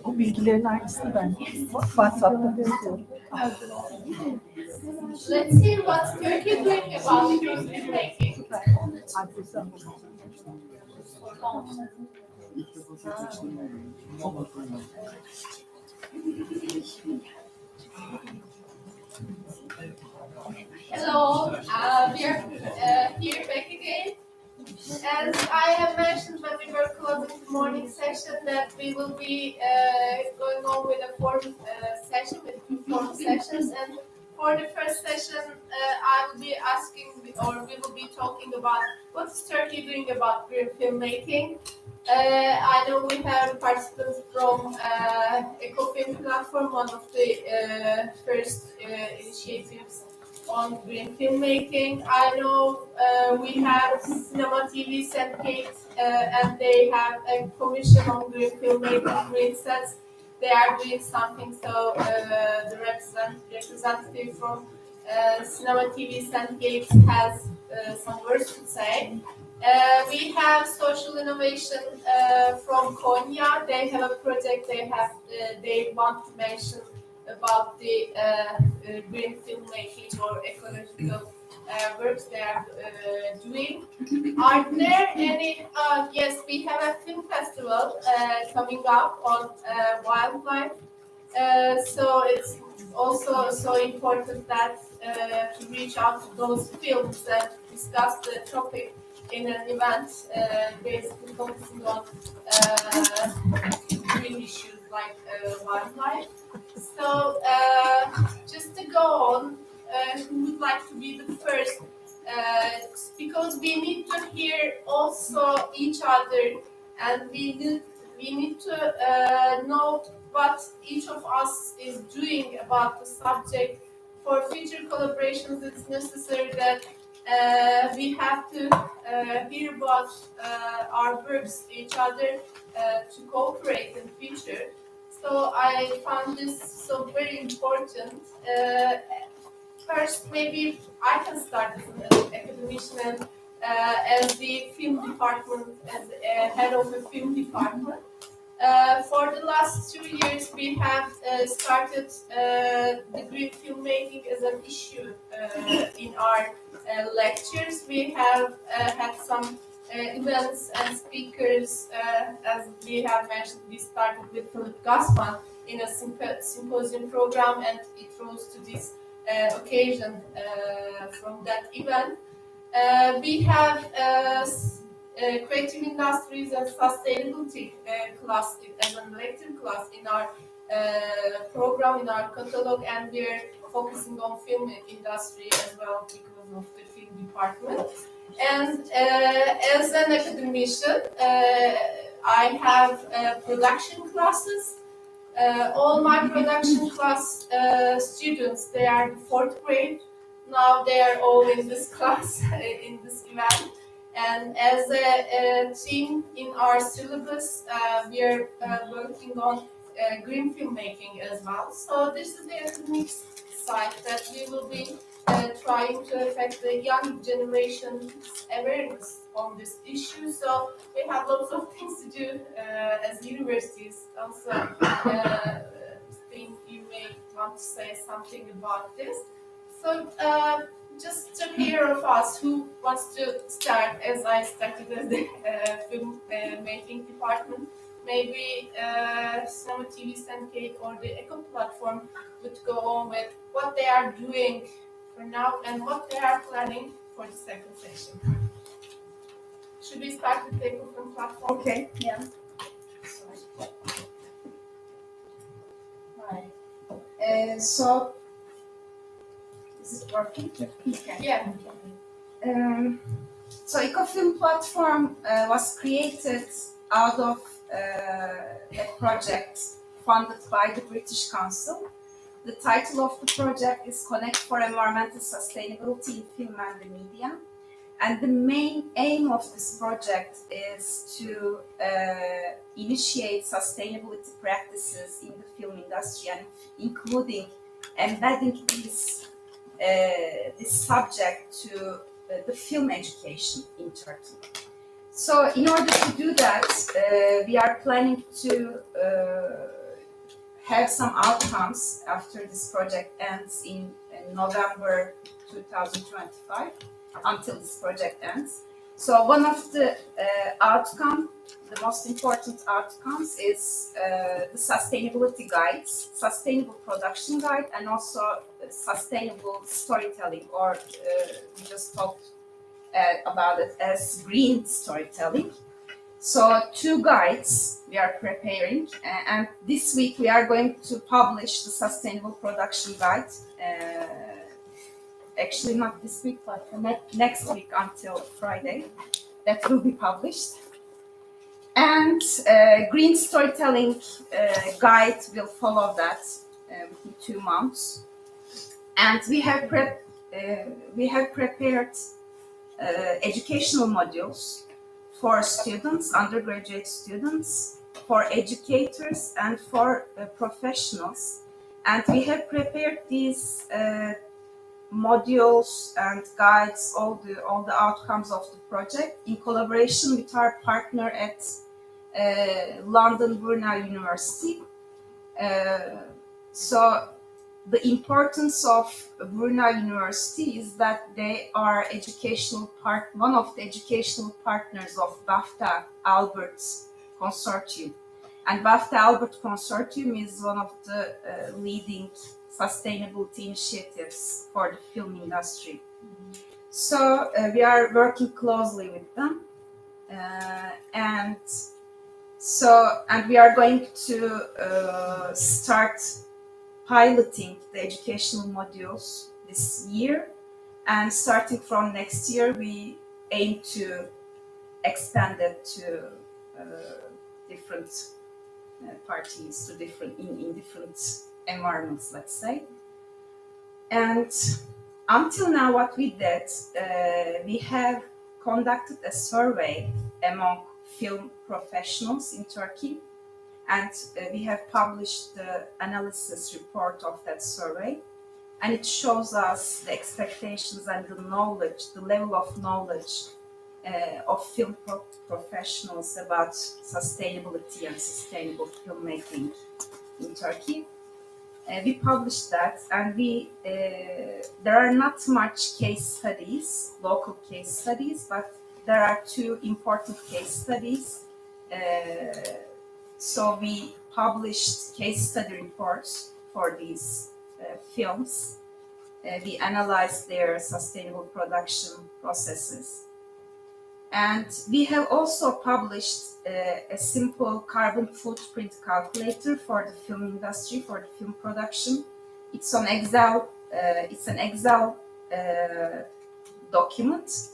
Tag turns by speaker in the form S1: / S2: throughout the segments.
S1: Bu bilgilerin aynısını ben WhatsApp'ta yazıyorum.
S2: Let's see what Turkey is doing about green filmmaking. Hello, we are here back again. As I have mentioned when we were closing the morning session that we will be going on with a forum session, with two forum sessions. And for the first session, I will be asking, or we will be talking about what is Turkey doing about green filmmaking. I know we have participants from ECOCUP platform, one of the first initiatives on green filmmaking. I know we have Cinema TV Syndicate, and they have a commission on green filmmaking, green sets. They are doing something, so the representative from Cinema TV Syndicate has some words to say. We have social innovation from Konya. They have a project they want to mention about the green filmmaking or ecological works they are doing. Are there any? Yes, we have a film festival coming up on wildlife. So it's also so important that to reach out to those films and discuss the topic in an event, basically focusing on green issues like wildlife. So just to go on, who would like to be the first? Because we need to hear also each other, and we need to know what each of us is doing about the subject. For future collaborations, it's necessary that we have to hear about our works, each other, to cooperate in future. So I found this so very important. First, maybe I can start as an academician and as the film department, as head of the film department. For the last 2 years, we have started the green filmmaking as an issue in our lectures. We have had some events and speakers, as we have mentioned. We started with Philip Gassman in a symposium program, and it rose to this occasion from that event. We have creative industries and sustainability class as an elective class in our program, in our catalog, and we're focusing on film industry as well because of the film department. And as an academician, I have production classes. All my production class students, they are the 4th grade. Now they are all in this class, in this event. And as a team in our syllabus, we are working on green filmmaking as well. So this is the academic side that we will be trying to affect the young generation's awareness on this issue. So we have lots of things to do as universities. Also, think you may want to say something about this. So just to hear of us, who wants to start as I started as the film making department, maybe Cinema TV Syndicate or the ECO platform would go on with what they are doing for now and what they are planning for the second session. Should we start with the ECO platform?
S1: Okay, yeah.
S3: Right. So, is it working?
S2: Yeah.
S3: So EcoFilm platform was created out of a project funded by the British Council. The title of the project is Connect for Environmental Sustainability in Film and the Media. And the main aim of this project is to initiate sustainability practices in the film industry, and including embedding this subject to the film education in Turkey. So in order to do that, we are planning to have some outcomes after this project ends in November 2025, until this project ends. So one of the the most important outcomes is the sustainability guides, sustainable production guide, and also sustainable storytelling, or we just talked about it as green storytelling. So 2 guides we are preparing, and this week we are going to publish the sustainable production guide. Actually, not this week, but next week until Friday, that will be published. And green storytelling guide will follow that within 2 months. And we have prepared educational modules for students, undergraduate students, for educators, and for professionals. And we have prepared these modules and guides, all the outcomes of the project, in collaboration with our partner at London Brunel University. So the importance of Brunel University is that they are one of the educational partners of BAFTA Albert Consortium. And BAFTA Albert Consortium is one of the leading sustainability initiatives for the film industry. So we are working closely with them. And we are going to start piloting the educational modules this year, and starting from next year we aim to expand it to different parties, to different environments, let's say. And until now, what we did, we have conducted a survey among film professionals in Turkey, and we have published the analysis report of that survey, and it shows us the expectations and the knowledge, the level of knowledge of film professionals about sustainability and sustainable filmmaking in Turkey. We published that, and there are not much case studies, local case studies, but there are 2 important case studies. So we published case study reports for these films. We analyzed their sustainable production processes. And we have also published a simple carbon footprint calculator for the film industry, for the film production. It's an Excel document,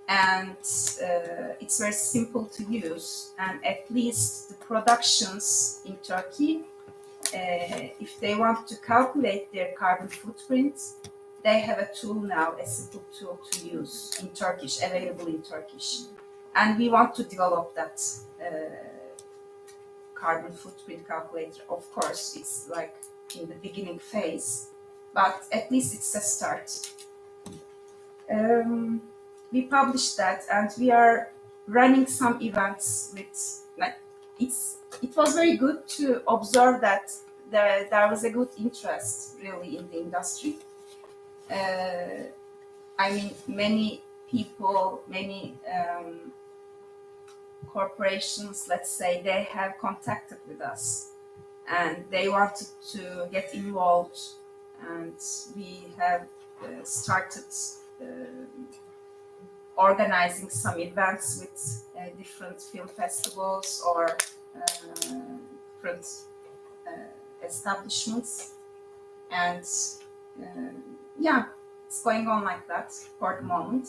S3: and it's very simple to use. And at least the productions in Turkey, if they want to calculate their carbon footprint, they have a tool now, a simple tool to use in Turkish, available in Turkish. And we want to develop that carbon footprint calculator. Of course, it's like in the beginning phase, but at least it's a start. We published that, and we are running some events with, it was very good to observe that there was a good interest really in the industry. I mean, many people, many corporations, let's say, they have contacted with us and they wanted to get involved, and we have started organizing some events with different film festivals or different establishments, and yeah, it's going on like that for the moment.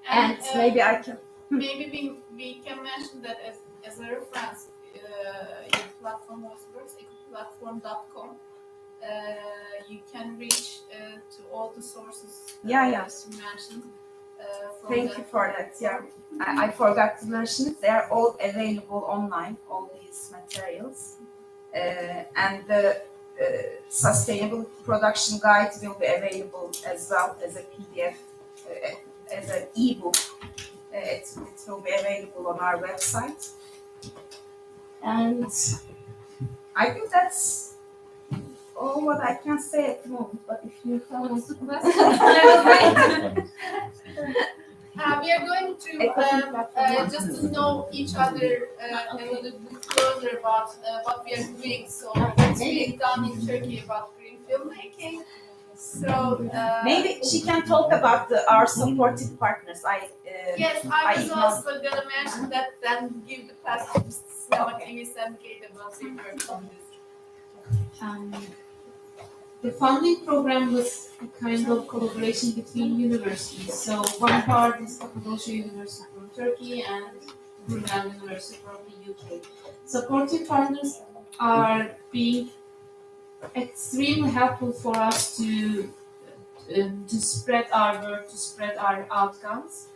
S3: And maybe I can.
S2: Maybe we can mention that as a reference, your platform was first, ecoplatform.com. You can reach to all the sources
S3: you
S2: mentioned.
S3: Thank you for that. Yeah, I forgot to mention it. They are all available online, all these materials. And the sustainable production guide will be available as well as a PDF, as an ebook. It will be available on our website. And I think that's all what I can say at the moment. But if you have a question,
S2: We are going to just to know each other a little bit closer about what we are doing. So what's being done in Turkey about green filmmaking. So
S3: maybe she can talk about our supportive partners.
S2: yes, I was also gonna mention that. Then give the pass to Cinema TV and Gider about the work on this.
S4: The funding program was a kind of collaboration between universities. So one part is Cappadocia University from Turkey and Brunel University from the UK. Supportive partners are being extremely helpful for us to spread our work, to spread our outcomes.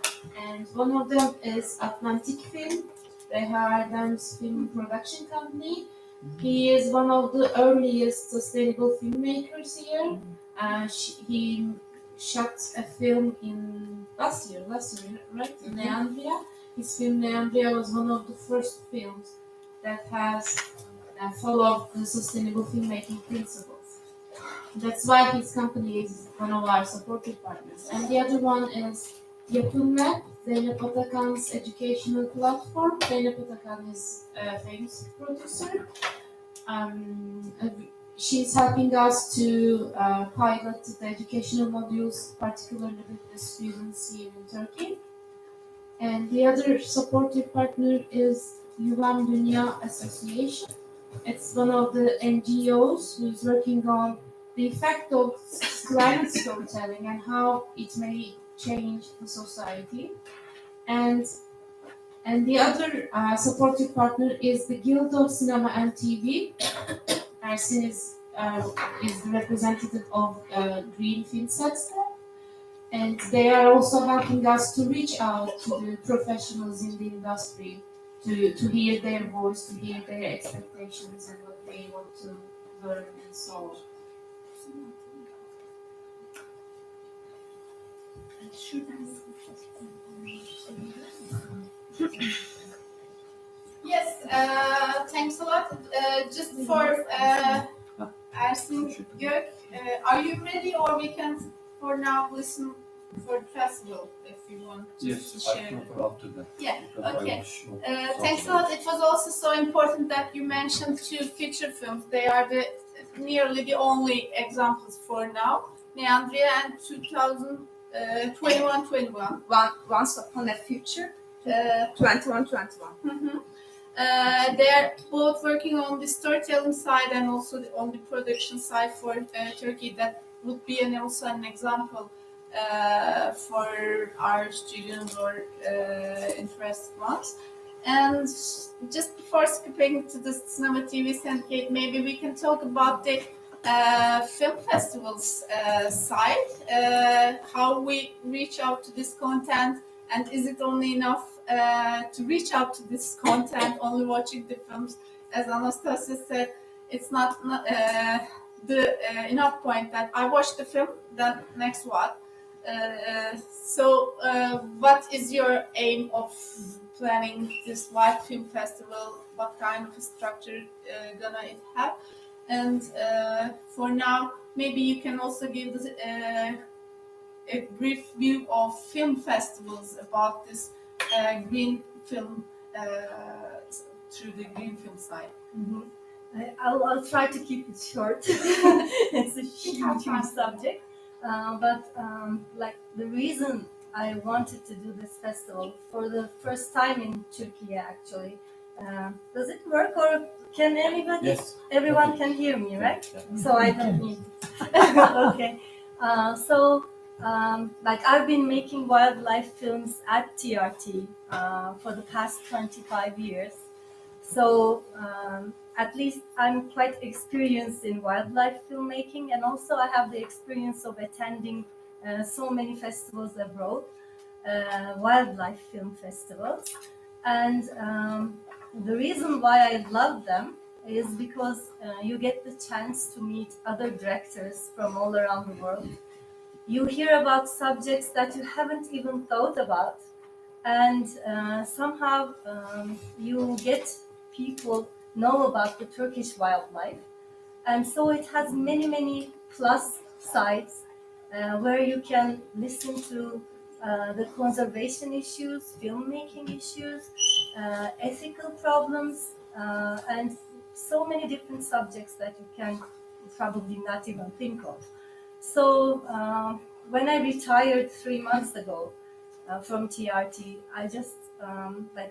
S4: And one of them is Atlantic Film. They are a dance film production company. He is one of the earliest sustainable filmmakers here. He shot a film in last year, right? Neandria. His film Neandria was one of the first films that has followed the sustainable filmmaking principles. That's why his company is one of our supportive partners. And the other one is YAKEM, Zeynep Atakan's educational platform. Zeynep Atakan is a famous producer. She's helping us to pilot the educational modules, particularly with the students here in Turkey. And the other supportive partner is Yuvan Dünya Association. It's one of the NGOs who's working on the effect of climate storytelling and how it may change the society. And the other supportive partner is the Guild of Cinema and TV. Ersin is the representative of Green Film Festival. And they are also helping us to reach out to the professionals in the industry to hear their voice, to hear their expectations and what they want to learn and so on.
S2: Yes, thanks a lot. Just for Ersin Gök, are you ready, or we can for now listen for the festival if you want to share?
S5: I prefer after that.
S2: Yeah,
S5: because
S2: okay.
S5: I wish more
S2: Thanks a
S5: something.
S2: lot. It was also so important that you mentioned two feature films. They are nearly the only examples for now. Neandria and 2021.
S3: Once Upon a Future, 2121.
S2: Mhm. They are both working on the storytelling side and also on the production side for Turkey. That would be also an example for our students or interested ones. And just before skipping to the Cinema TV Syndicate, maybe we can talk about the film festivals side, how we reach out to this content, and is it only enough to reach out to this content, only watching the films? As Anastasia said, it's not the enough point that I watched the film, then next what? So what is your aim of planning this wide film festival? What kind of a structure gonna it have? And for now, maybe you can also give us a brief view of film festivals about this green film through the green film side.
S1: Mhm. I'll try to keep it short. It's a huge subject. But like the reason I wanted to do this festival for the first time in Turkey actually. Does it work, or can anybody?
S5: Yes.
S1: Everyone can hear me, right?
S5: Yeah.
S1: So I don't need it. Okay. Like I've been making wildlife films at TRT for the past 25 years. So at least I'm quite experienced in wildlife filmmaking, and also I have the experience of attending so many festivals abroad, wildlife film festivals. And the reason why I love them is because you get the chance to meet other directors from all around the world. You hear about subjects that you haven't even thought about, and somehow you get people know about the Turkish wildlife, and so it has many plus sides where you can listen to the conservation issues, filmmaking issues, ethical problems, and so many different subjects that you can probably not even think of. So when I retired 3 months ago from TRT, I just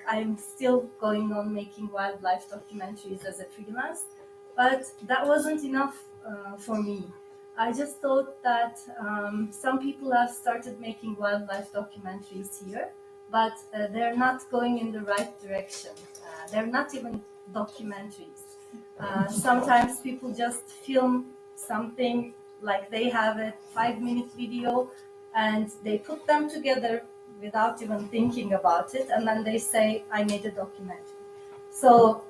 S1: I'm still going on making wildlife documentaries as a freelance, but that wasn't enough for me. I just thought that some people have started making wildlife documentaries here, but they're not going in the right direction. They're not even documentaries. Sometimes people just film something, like they have a 5-minute video and they put them together without even thinking about it, and then they say, I made a documentary. So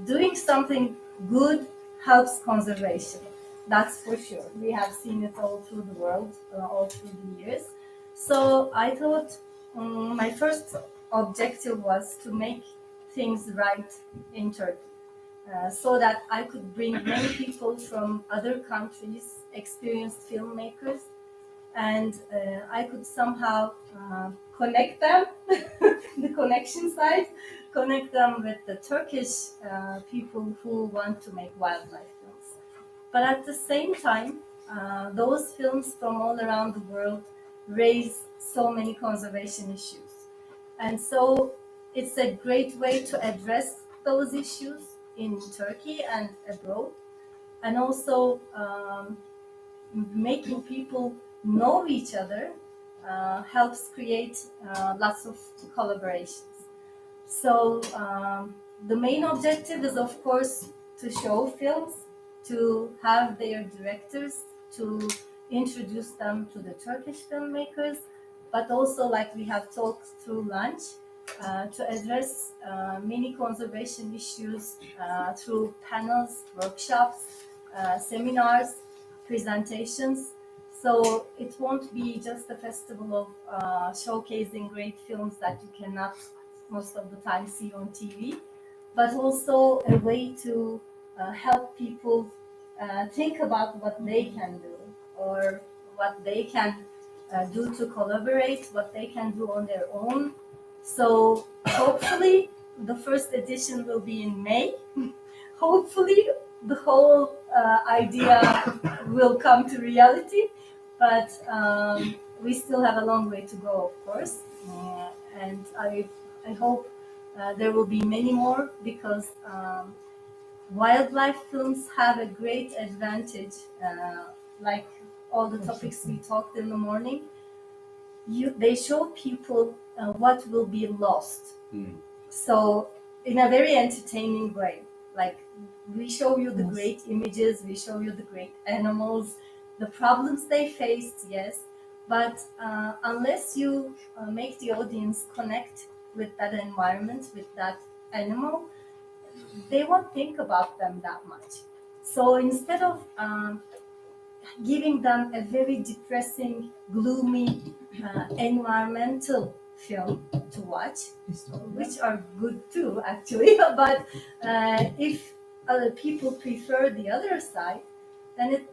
S1: doing something good helps conservation. That's for sure. We have seen it all through the world, all through the years. So I thought my first objective was to make things right in Turkey, so that I could bring many people from other countries, experienced filmmakers, and I could somehow connect them, the connection side, connect them with the Turkish people who want to make wildlife films. But at the same time, those films from all around the world raise so many conservation issues. And so it's a great way to address those issues in Turkey and abroad, and also making people know each other helps create lots of collaborations. So the main objective is, of course, to show films, to have their directors, to introduce them to the Turkish filmmakers, but also, like we have talked through lunch, to address many conservation issues through panels, workshops, seminars, presentations. So it won't be just a festival of showcasing great films that you cannot most of the time see on TV, but also a way to help people think about what they can do, or what they can do to collaborate, what they can do on their own. So hopefully the first edition will be in May. Hopefully the whole idea will come to reality, but we still have a long way to go, of course. And I hope there will be many more, because wildlife films have a great advantage, like all the topics we talked in the morning. They show people what will be lost. So in a very entertaining way, like we show you the great images, we show you the great animals, the problems they faced, yes, but unless you make the audience connect with that environment, with that animal, they won't think about them that much. So instead of giving them a very depressing, gloomy, environmental film to watch, which are good too, actually, but if other people prefer the other side, then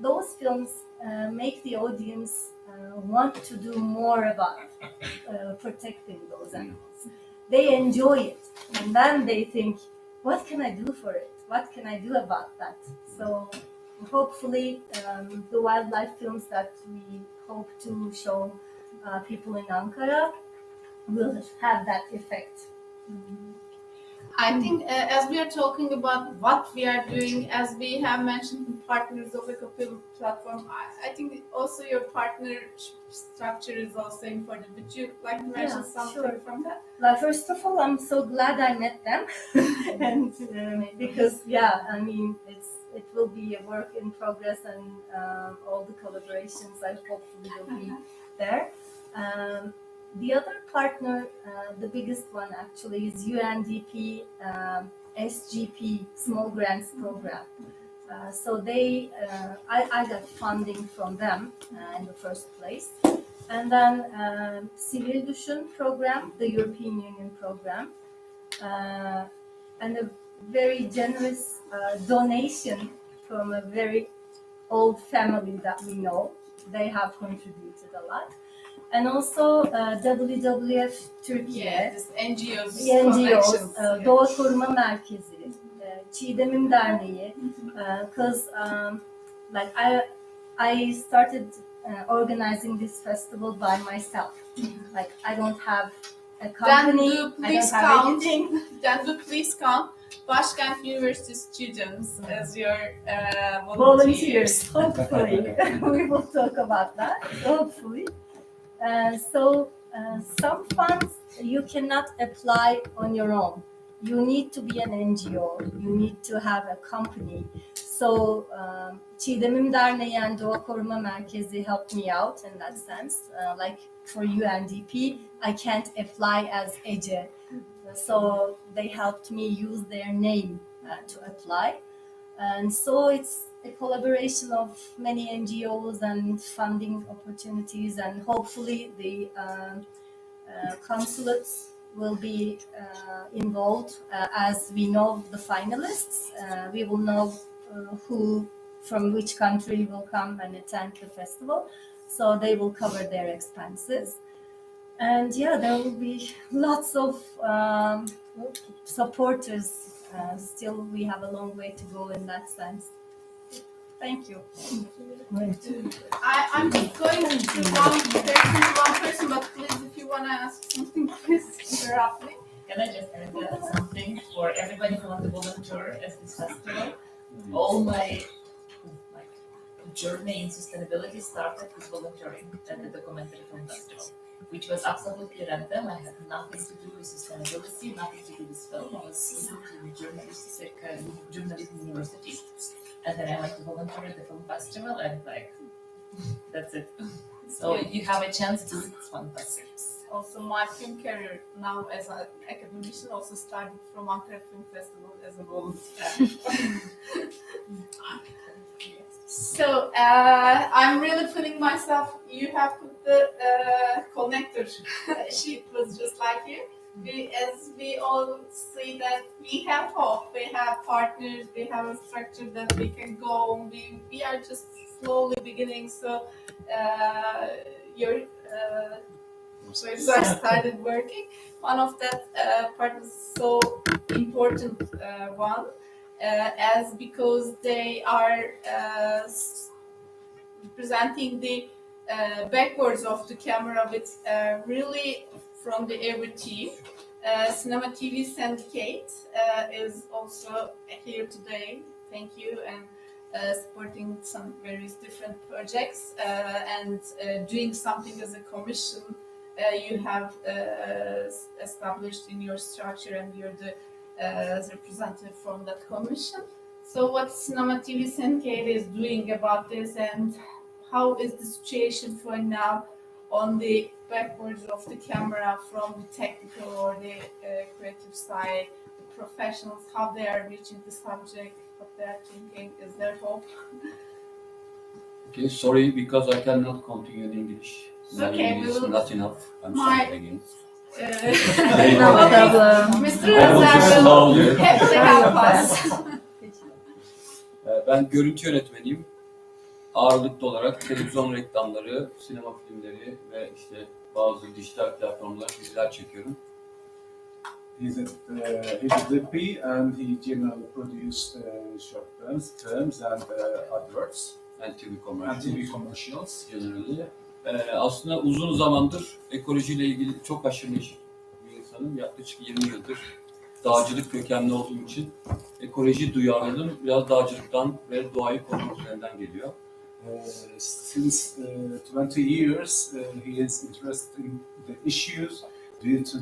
S1: those films make the audience want to do more about protecting those animals. They enjoy it, and then they think, what can I do for it? What can I do about that? So hopefully the wildlife films that we hope to show people in Ankara will have that effect.
S2: I think as we are talking about what we are doing, as we have mentioned partners of ECOCUP platform, I think also your partner structure is also important. Would you like to mention something from that?
S1: Well, first of all, I'm so glad I met them, and because I mean it will be a work in progress, and all the collaborations I hopefully will be there. The other partner, the biggest one actually, is UNDP SGP Small Grants Program. So I got funding from them in the first place, And then Sivil Düşün program, the European Union program, and a very generous donation from a very old family that we know. They have contributed a lot. And also WWF Türkiye,
S2: Yeah, this NGOs,
S1: NGOs,
S2: connections.
S1: Doğa Koruma Merkezi, Çiğdem'in Derneği, because like I started organizing this festival by myself. Like I don't have a company,
S2: Then do
S1: I
S2: please
S1: don't have
S2: count.
S1: anything.
S2: Then do please count Başkent University students as your
S1: Volunteers, hopefully. We will talk about that, hopefully. So some funds you cannot apply on your own. You need to be an NGO, you need to have a company. So Çiğdem'in Derneği and Doğa Koruma Merkezi helped me out in that sense. Like for UNDP, I can't apply as Ece. So they helped me use their name to apply. And so it's a collaboration of many NGOs and funding opportunities, and hopefully the consulates will be involved. As we know the finalists, we will know who from which country will come and attend the festival, so they will cover their expenses. And yeah, there will be lots of supporters. Still, we have a long way to go in that sense. Thank you.
S2: I'm just going to one person, but please, if you want to ask something, please interrupt me.
S5: Can I just add something for everybody who wants to volunteer at this festival? All my journey in sustainability started with volunteering at the documentary film festival, which was absolutely random. I had nothing to do with sustainability, nothing to do with film. I was student in a journalism university, and then I went to volunteer at the film festival, and that's it. So you have a chance to do it, it's fantastic.
S2: Also, my film career now as an academician also started from Ankara Film Festival as a volunteer. So I'm really putting myself. You have put the connector sheet was just like here. As we all see that we have hope, we have partners, we have a structure that we can go. We are just slowly beginning. So your so I started working. One of that part was so important one. As because they are presenting the backwards of the camera with really from the every team. Cinema TV Syndicate is also here today. Thank you, and supporting some various different projects and doing something as a commission. You have established in your structure, and you're the representative from that commission. So what Cinema TV Syndicate is doing about this, and how is the situation for now on the backwards of the camera from the technical or the creative side, the professionals, how they are reaching the subject, what they are thinking, is there hope?
S6: Okay, sorry, because I cannot continue in English. My
S2: Okay,
S6: English is not enough. I'm
S2: My-
S6: sorry again.
S1: No problem.
S2: Mr.
S6: I will just allow
S2: Özel
S6: you.
S2: will have to help us.
S6: Ben görüntü yönetmeniyim. Ağırlıklı olarak televizyon reklamları, sinema filmleri ve işte bazı dijital platformlara diziler çekiyorum.
S7: He's a DP and he generally produced short films and adverts
S6: And TV
S7: and
S6: commercials.
S7: TV commercials.
S6: Generally. Aslında uzun zamandır ekolojiyle ilgili çok aşırı neşir bir insanım. Yaklaşık 20 yıldır dağcılık kökenli olduğum için ekoloji duyarlılığım biraz dağcılıktan ve doğayı korumak üzerinden geliyor.
S7: Since 20 years, he is interested in the issues due to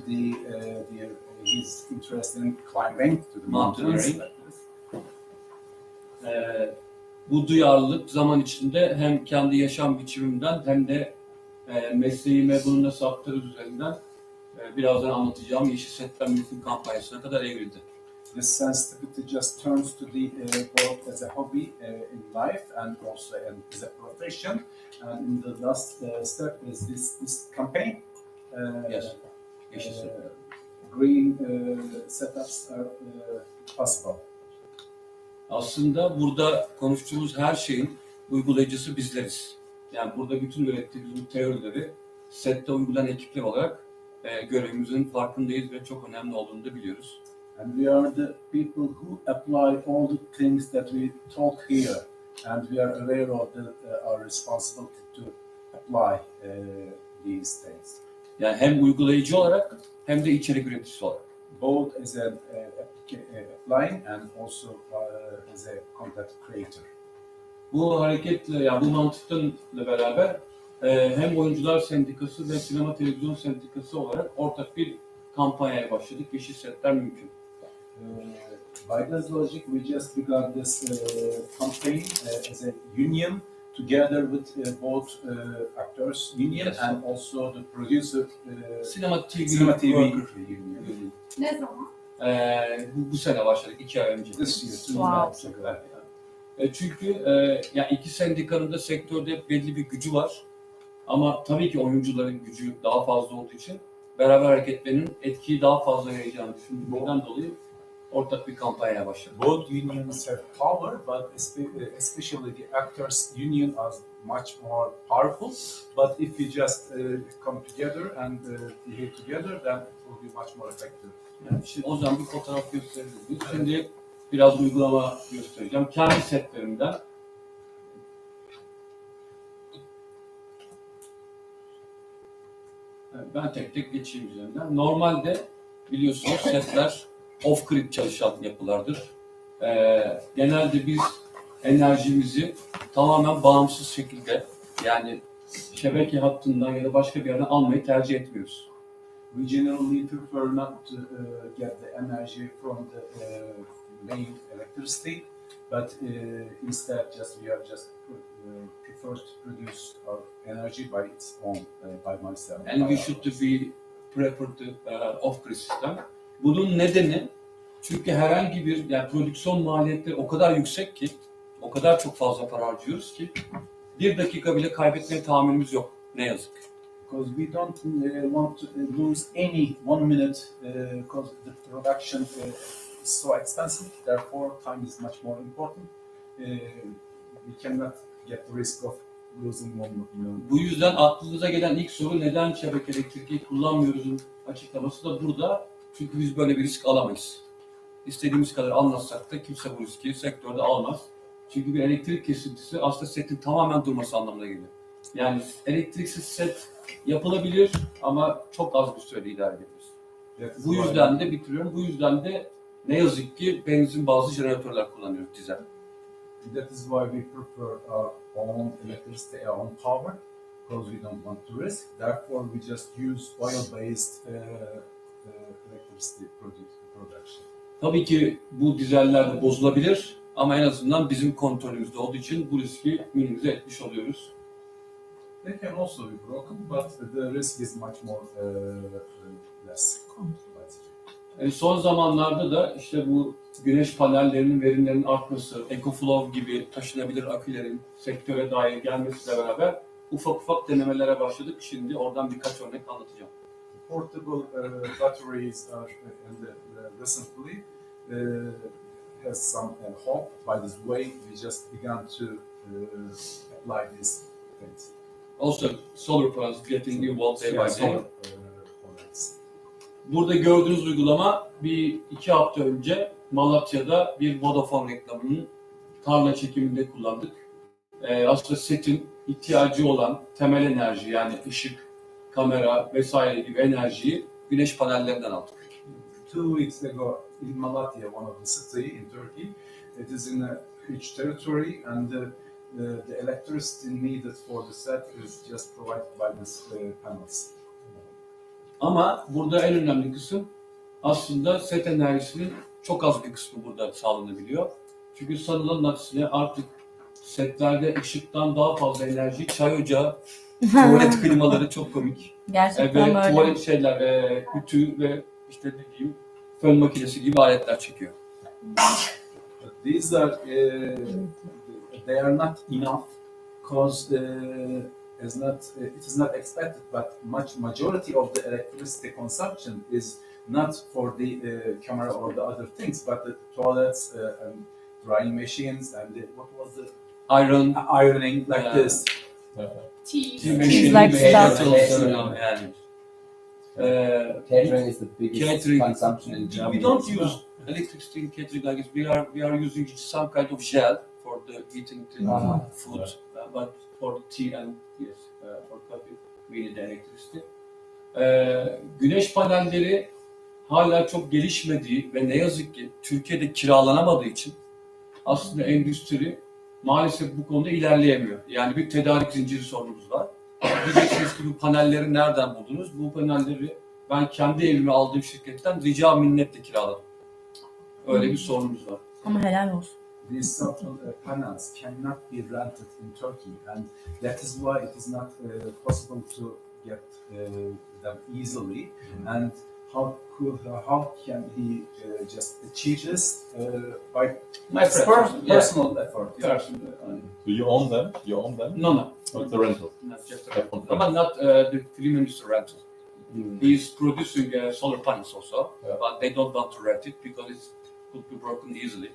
S7: his interest in climbing to the mountains.
S6: Bu duyarlılık zaman içinde hem kendi yaşam biçimimden hem de mesleğime bunu nasıl aktarır üzerinden birazdan anlatacağım Yeşil Set'ten Mülkün kampanyasına kadar evrildi.
S7: this sensitivity just turns to the both as a hobby in life and also as a profession. And in the last step is this campaign.
S6: Yes.
S7: Green setups are possible.
S6: Aslında burada konuştuğumuz her şeyin uygulayıcısı bizleriz. Yani burada bütün ürettiğimiz bu teorileri sette uygulayan ekipler olarak görevimizin farkındayız ve çok önemli olduğunu da biliyoruz.
S7: And we are the people who apply all the things that we talk here, and we are aware of our responsibility to apply these things.
S6: Yani hem uygulayıcı olarak hem de içerik üreticisi olarak.
S7: Both as an applying and also as a content creator.
S6: Bu hareketle, yani bu mantıkla beraber hem Oyuncular Sendikası ve Sinema Televizyon Sendikası olarak ortak bir kampanyaya başladık. Yeşil setler mümkün.
S7: By this logic, we just began this campaign as a union together with both actors union and also the producer
S6: Sinema TV
S7: union.
S3: Ne zaman?
S6: Bu sene başladık, 2 ay önce.
S7: This year,
S3: Wow.
S6: Çünkü yani iki sendikanın da sektörde belli bir gücü var. Ama tabii ki oyuncuların gücü daha fazla olduğu için beraber hareketlerinin etkiyi daha fazla yayacağını düşündüğümden dolayı ortak bir kampanyaya başladık.
S7: Both unions have power, but especially the actors union are much more powerful. But if we just come together and behave together, then it will be much more effective.
S6: Yani şimdi o zaman bir fotoğraf gösterebiliriz. Şimdi biraz uygulama göstereceğim. Kendi setlerimden. Ben tek tek geçeyim üzerinden. Normalde biliyorsunuz setler off-grid çalışan yapılardır. Genelde biz enerjimizi tamamen bağımsız şekilde, yani şebeke hattından ya da başka bir yerden almayı tercih etmiyoruz.
S7: We generally prefer not to get the energy from the main electricity, but instead we are just prefer to produce our energy by its own, by myself.
S6: And we should be prefer to off-grid system. Bunun nedeni, çünkü herhangi bir yani prodüksiyon maliyetleri o kadar yüksek ki, o kadar çok fazla para harcıyoruz ki bir dakika bile kaybetmeye tahammülümüz yok, ne yazık.
S7: Because we don't want to lose any 1 minute because the production is so expensive. Therefore, time is much more important. We cannot get the risk of losing 1 minute.
S6: Bu yüzden aklınıza gelen ilk soru neden şebeke elektriği kullanmıyoruzun açıklaması da burada. Çünkü biz böyle bir risk alamayız. İstediğimiz kadar anlatsak da kimse bu riski sektörde almaz. Çünkü bir elektrik kesintisi aslında setin tamamen durması anlamına geliyor. Yani elektriksiz set yapılabilir ama çok az bir sürede idare edilir. Bu yüzden de bitiriyorum. Bu yüzden de ne yazık ki benzin bazlı jeneratörler kullanıyoruz dizel.
S7: That is why we prefer our own electricity, our own power, because we don't want to risk. Therefore, we just use oil-based electricity production.
S6: Tabii ki bu dizeller de bozulabilir ama en azından bizim kontrolümüzde olduğu için bu riski minimize etmiş oluyoruz.
S7: They can also be broken, but the risk is much more less.
S6: Son zamanlarda da işte bu güneş panellerinin verimlerinin artması, EcoFlow gibi taşınabilir akülerin sektöre dair gelmesiyle beraber ufak ufak denemelere başladık. Şimdi oradan birkaç örnek anlatacağım.
S7: Portable batteries are recently has some hope. By this way, we just began to apply these things.
S6: Also, solar panels getting involved day by day.
S7: Solar panels.
S6: Burada gördüğünüz uygulama bir 2 hafta önce Malatya'da bir Vodafone reklamının tarla çekiminde kullandık. Aslında setin ihtiyacı olan temel enerji, yani ışık, kamera vesaire gibi enerjiyi güneş panellerinden aldık.
S7: 2 weeks ago in Malatya, one of the cities in Turkey, it is in a huge territory, and the electricity needed for the set is just provided by these panels.
S6: Ama burada en önemli kısım aslında set enerjisinin çok az bir kısmı burada sağlanabiliyor. Çünkü sanılanın aksine artık setlerde ışıktan daha fazla enerji, çay ocağı, tuvalet klimaları çok komik.
S1: Gerçekten
S6: Ve
S1: böyle.
S6: tuvalet şeyler, ütü ve işte ne diyeyim, fön makinesi gibi aletler çekiyor.
S7: But these are they are not enough because it is not expected. But majority of the electricity consumption is not for the camera or the other things, but the toilets and drying machines and what was the ironing like this.
S2: Tea.
S1: Things like that.
S6: Yani.
S8: Catering is the biggest
S6: Catering.
S8: consumption in Germany.
S6: We don't use electricity in catering like this. We are using some kind of gel for the heating the food, but for the tea and yes, for coffee we need electricity. Güneş panelleri hala çok gelişmediği ve ne yazık ki Türkiye'de kiralanamadığı için aslında endüstri maalesef bu konuda ilerleyemiyor. Yani bir tedarik zinciri sorunumuz var. Diyeceksiniz ki bu panelleri nereden buldunuz? Bu panelleri ben kendi evime aldığım şirketten rica minnetle kiraladım. Öyle bir sorunumuz var.
S1: Ama helal olsun.
S7: These central panels cannot be rented in Turkey, and that is why it is not possible to get them easily. And how can he just achieve this by personal effort? Yeah.
S9: Do you own them? You own them?
S6: No.
S9: Or the rental?
S6: Not just a rental. But not the film industry rental. He's producing solar panels also, but they don't want to rent it because it could be broken easily.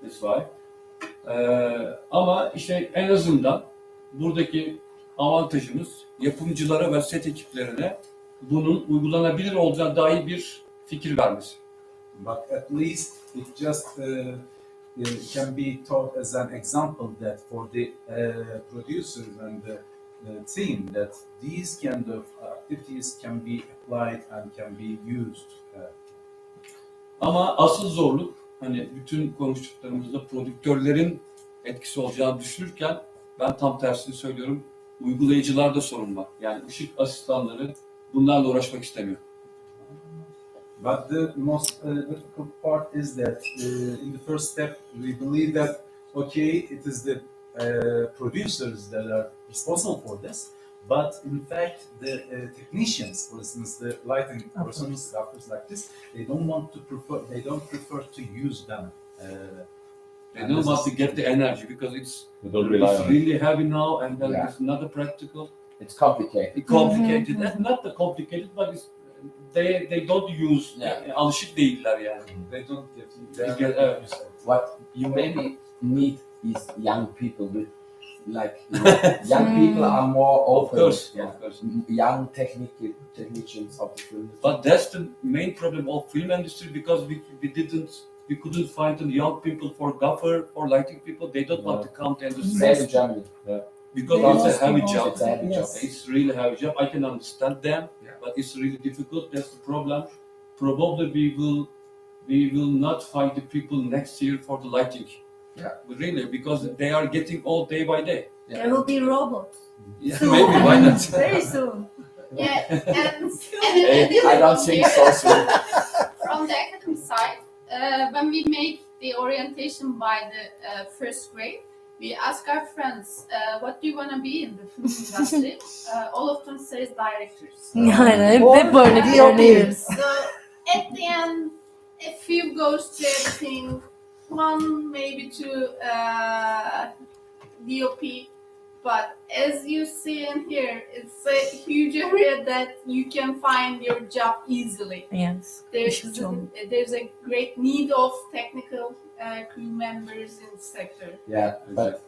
S6: That's why. Ama işte en azından buradaki avantajımız yapımcılara ve set ekiplerine bunun uygulanabilir olacağına dair bir fikir vermesi.
S7: But at least it just can be taught as an example that for the producers and the team that these kind of activities can be applied and can be used.
S6: Ama asıl zorluk hani bütün konuştuklarımızda prodüktörlerin etkisi olacağını düşünürken ben tam tersini söylüyorum. Uygulayıcılarda sorun var. Yani ışık asistanları bunlarla uğraşmak istemiyor.
S7: But the most difficult part is that in the first step we believe that okay, it is the producers that are responsible for this, but in fact the technicians, for instance, the lighting persons, doctors like this, they don't prefer to use them.
S6: They don't want to get the energy because it's
S9: It's
S6: really heavy now and then it's not practical.
S8: It's complicated.
S6: Complicated. Not the complicated, but it's, they don't use. Alışık değiller yani.
S7: They don't
S6: get.
S8: What you maybe need is young people with, like, young people are more open.
S6: Of course.
S8: Young technicians of the film.
S6: But that's the main problem of film industry because we couldn't find the young people for gaffer or lighting people. They don't want to come to industry.
S8: Same in Germany.
S6: Because it's a heavy job.
S8: It's a heavy job.
S6: It's really heavy job. I can understand them, but it's really difficult. That's the problem. Probably we will not find the people next year for the lighting. Really, because they are getting old day by day.
S1: There will be robots.
S6: Maybe why not?
S1: Very soon.
S2: And
S8: I don't think so soon.
S2: from the academic side, when we make the orientation by the first grade, we ask our friends, what do you want to be in the film industry? All of them says directors.
S1: Yani hep böyle bir örneğiz.
S2: So at the end, a few goes to editing, one maybe to DOP, but as you see in here, it's a huge area that you can find your job easily.
S1: Yes.
S2: There's a great need of technical crew members in the sector.
S8: Yeah,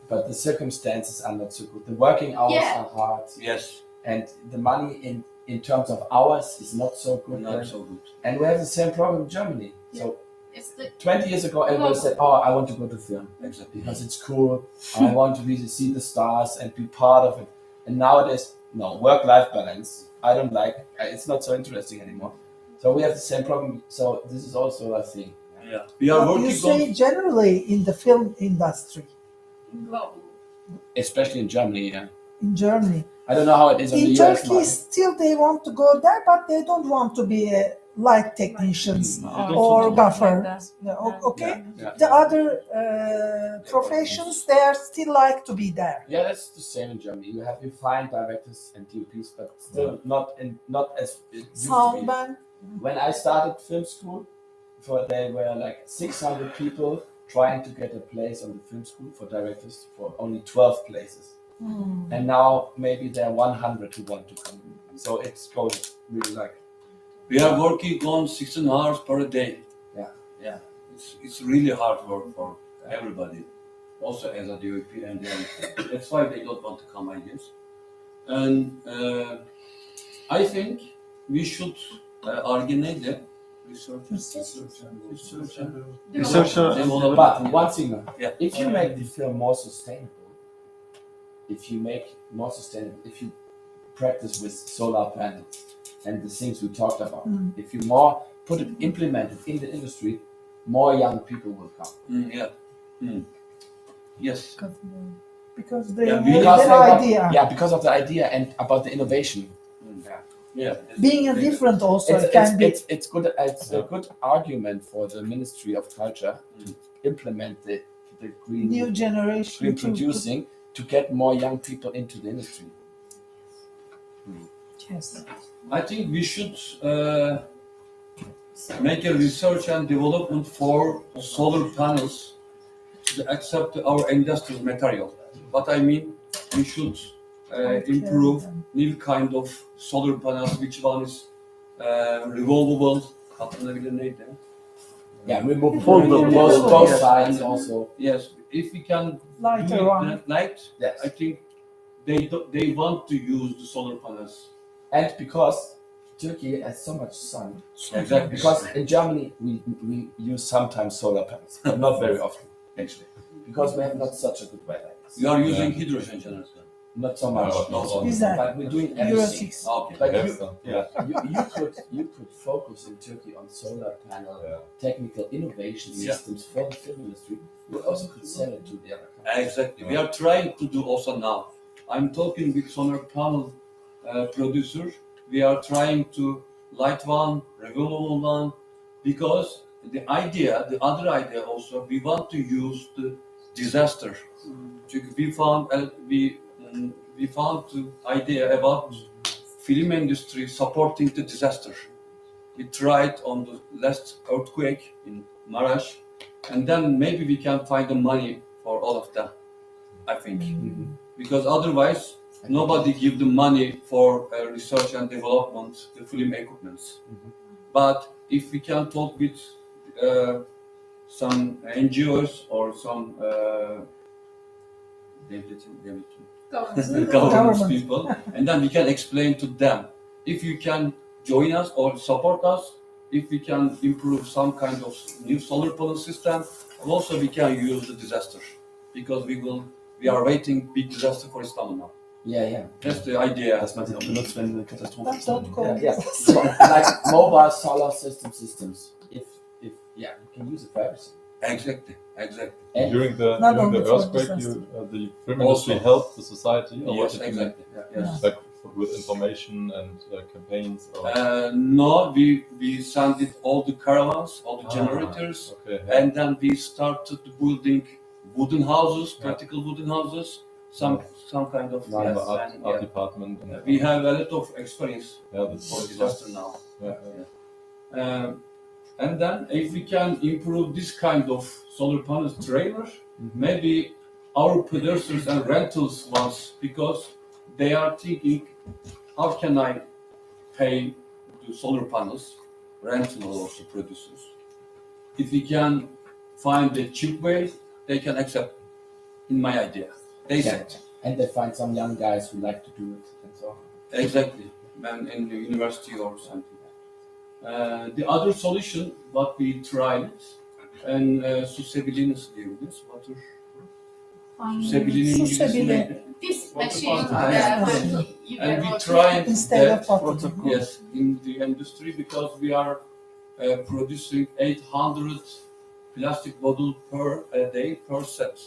S8: but the circumstances are not so good. The working hours are hard.
S6: Yes.
S8: And the money in terms of hours is not so good.
S6: Not so good.
S8: And we have the same problem in Germany. So
S2: It's the
S8: 20 years ago, everybody said, "Oh, I want to go to film because it's cool. I want to see the stars and be part of it." And nowadays, no, work-life balance. I don't like. It's not so interesting anymore. So we have the same problem. So this is also a thing.
S6: Yeah, we are working
S10: You say generally in the film industry
S2: global.
S8: Especially in Germany. Yeah,
S10: in Germany.
S8: I don't know how it is on
S10: In
S8: the US
S10: Turkey,
S8: market.
S10: still they want to go there, but they don't want to be light technicians
S6: Don't
S10: or
S6: want
S10: gaffer. Okay,
S8: Yeah.
S10: the other professions they are still like to be there.
S8: Yeah, that's the same in Germany. You find directors and DOPs, but still not as it used to
S10: Sound
S8: be.
S10: man.
S8: When I started film school, there were like 600 people trying to get a place on the film school for directors for only 12 places. And now maybe there are 100 who want to come. So it's going really like.
S6: We are working on 16 hours per day.
S8: Yeah.
S6: It's really hard work for everybody. Also as a DOP, and that's why they don't want to come, I guess. And I think we should originate the research and development.
S8: But one thing,
S6: Yeah.
S8: if you make the film more sustainable, if you practice with solar panels and the things we talked about, if you more implement it in the industry, more young people will come.
S6: Yes.
S10: Because they
S6: Yeah,
S10: have
S6: because
S10: their idea.
S8: Yeah, because of the idea and about the innovation.
S6: Yeah.
S10: Being a different also can be.
S8: It's good. It's a good argument for the Ministry of Culture to implement the green
S10: New generation
S8: green
S10: to-
S8: producing to get more young people into the industry.
S10: Yes.
S6: I think we should make a research and development for solar panels to accept our industrial material. What I mean, we should improve new kind of solar panels, which one is revolvable. Katlanabilir neydi?
S8: Yeah, remove
S10: Foldable.
S8: both sides also.
S6: Yes, if we can
S10: Lighter
S6: do it
S10: one.
S6: that light,
S8: Yes.
S6: I think they want to use the solar panels.
S8: And because Turkey has so much sun,
S6: Exactly.
S8: because in Germany we use sometimes solar panels, but not very often actually, because we have not such a good weather.
S6: We are using hydrogen generators.
S8: Not so much,
S9: No.
S10: Exactly.
S8: but we're doing
S10: Euro
S8: everything.
S10: 6.
S6: Okay.
S8: But
S9: Yes,
S8: you could focus in Turkey on solar panel technical innovation
S6: Yeah.
S8: systems for the film industry. You also could sell it to the other countries.
S6: Exactly. We are trying to do also now. I'm talking with solar panel producer. We are trying to light one, revolvable one, because the other idea also, we want to use the disaster. Çünkü we found the idea about film industry supporting the disaster. We tried on the last earthquake in Maraş, and then maybe we can find the money for all of them, I think. Because otherwise, nobody give the money for research and development, the film equipments. But if we can talk with some NGOs or some government
S10: Government.
S6: people, and then we can explain to them. If you can join us or support us, if we can improve some kind of new solar panel system, also we can use the disaster, because we are waiting big disaster for Istanbul now.
S8: Yeah.
S6: That's the idea.
S8: Dass man sie auch benutzt, wenn eine Katastrophe
S10: That's not cool.
S8: Yeah. So, like mobile solar systems. If you can use it for everything.
S6: Exactly.
S8: And
S9: During the
S10: Not only for
S9: earthquake,
S10: disaster.
S9: the film industry
S6: Also.
S9: helped the society. Or
S6: Yes,
S9: what did you
S6: exactly.
S9: do?
S6: Yes.
S9: Like with information and campaigns. Or...
S6: No, we sent it all the caravans, all the generators,
S9: Okay.
S6: and then we started building wooden houses, practical wooden houses, some kind of
S9: Now in the
S6: yes, and,
S9: art department. And,
S6: we have a lot of experience
S9: that's
S6: for disaster now.
S9: Yeah.
S6: And then if we can improve this kind of solar panels trailer, maybe our producers and rentals ones, because they are thinking, how can I pay the solar panels, rental also producers. If we can find a cheap way, they can accept in my idea. They said.
S8: And they find some young guys who like to do it and so on.
S6: Exactly, and in the university or something. The other solution, what we tried, and suscebilinus diyebiliriz. Water. Suscebilinin İngilizcesi
S10: Suscebili.
S6: neydi?
S2: This machine, you
S6: And we
S2: can
S6: tried
S10: Instead
S6: that,
S10: of water.
S6: yes, in the industry, because we are producing 800 plastic bottle per day per set.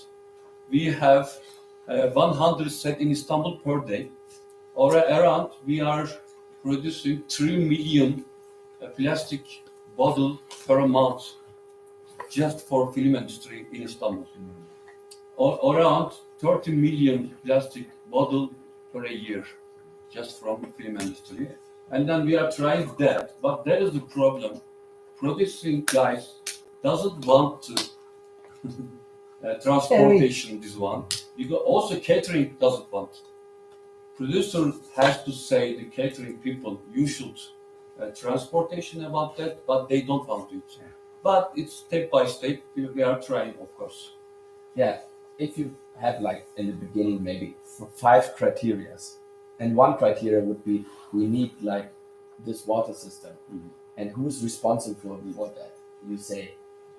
S6: We have 100 set in Istanbul per day. Or around, we are producing 3 million plastic bottle per month just for film industry in Istanbul. Or around 30 million plastic bottle per year just from film industry. And then we are trying that, but there is the problem. producing guys doesn't want to transportation this one, because also catering doesn't want. Producer has to say the catering people, you should transportation about that, but they don't want to. But it's step by step. We are trying, of course.
S8: Yeah, if you have like in the beginning maybe 5 criterias, and one criteria would be we need like this water system, and who's responsible for that? You say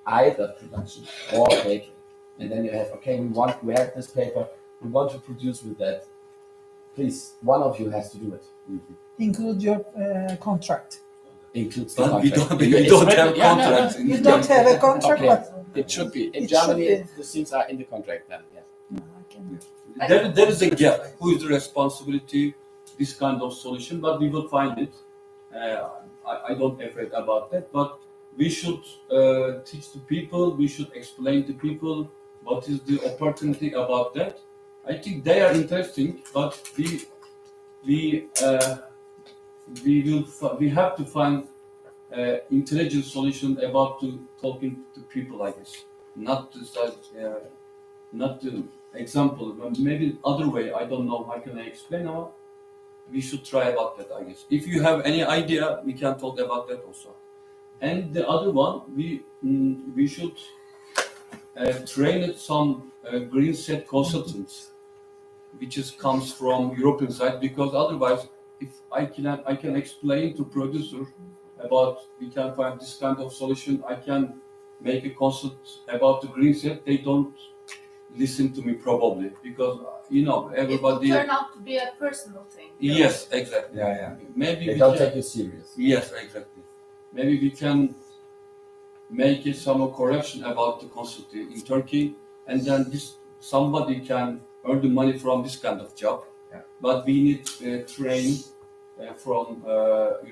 S8: either production or catering, and then you have okay, we have this paper, we want to produce with that. Please, one of you has to do it.
S10: Include your contract.
S8: Includes the
S6: But
S8: contract.
S6: we don't have contracts.
S10: You don't have a contract,
S8: Okay.
S10: but
S8: It should be. In
S10: It
S8: Germany,
S10: should be.
S8: the things are in the contract then. Yeah.
S6: There is a gap. Who is the responsibility? This kind of solution, but we will find it. I don't afraid about that, but we should teach the people. We should explain to people what is the opportunity about that. I think they are interesting, but we have to find intelligent solution about to talking to people, I guess. Not to example, but maybe other way. I don't know how can I explain. Or we should try about that, I guess. If you have any idea, we can talk about that also. And the other one, we should train some green set consultants, which comes from European side, because otherwise, if I can explain to producer about we can find this kind of solution, I can make a consult about the green set. They don't listen to me probably, because everybody.
S2: It will turn out to be a personal thing.
S6: Yes, exactly.
S8: Yeah.
S6: Maybe
S8: They
S6: we
S8: don't
S6: can,
S8: take you serious.
S6: Yes, exactly. Maybe we can make some correction about the consulting in Turkey, and then somebody can earn the money from this kind of job.
S8: Yeah.
S6: But we need train from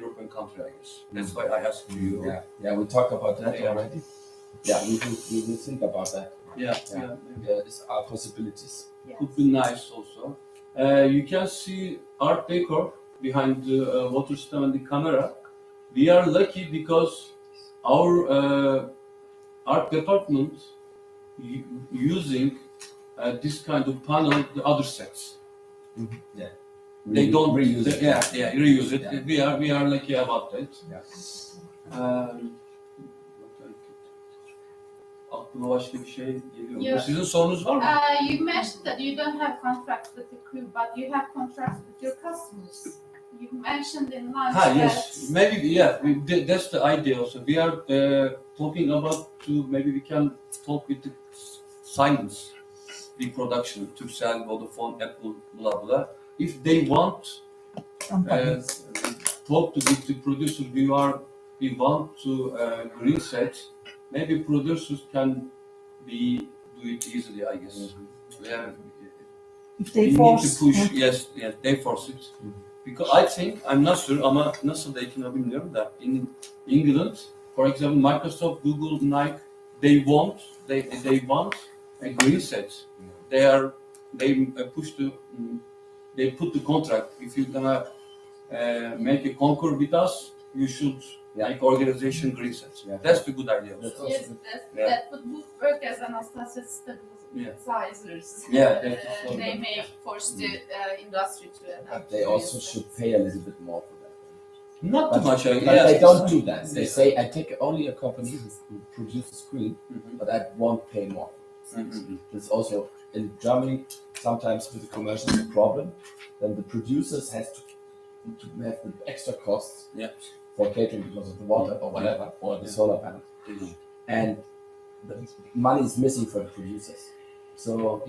S6: European country, I guess. That's why I asked you.
S8: Yeah, we talked about that
S6: Yeah.
S8: already. Yeah, we will think about that.
S6: Yeah.
S8: There is our possibilities.
S6: Could be nice also. You can see art decor behind the water system and the camera. We are lucky because our art department using this kind of panel, the other sets. They don't
S8: reuse it.
S6: Reuse it.
S8: Yeah.
S6: We are lucky about that.
S8: Yeah.
S6: Aklıma başka bir şey geliyor.
S2: Yeah.
S6: Sizin sorunuz var mı?
S2: You mentioned that you don't have contracts with the crew, but you have contracts with your customers. You mentioned in lunch
S6: Yes. Maybe, that's the idea also. We are talking about maybe we can talk with the science, reproduction, Turkcell, Vodafone, Apple, blah, blah. If they want talk with the producer, we want to green set, maybe producers can do it easily, I guess.
S10: if they
S6: We
S10: force.
S6: need to push, yes, they force it. Because I think, I'm not sure ama nasıl da eğitimde bilmiyorum da in England, for example, Microsoft, Google, Nike, they want a green set. They put the contract. If you're gonna make a conquer with us, you should make organization green sets.
S8: Yeah.
S6: That's the good idea.
S2: Yes, that would work as Anastasia stabilizers. They may force the industry to adapt.
S8: But they also should pay a little bit more for that.
S6: Not too much.
S8: But they don't do that. They say, I take only a company who produces screen, but I won't pay more. This also in Germany, sometimes with the commercials a problem. Then the producers has to have the extra costs for catering because of the water or whatever, or the solar panel. And the money is missing for the producers. So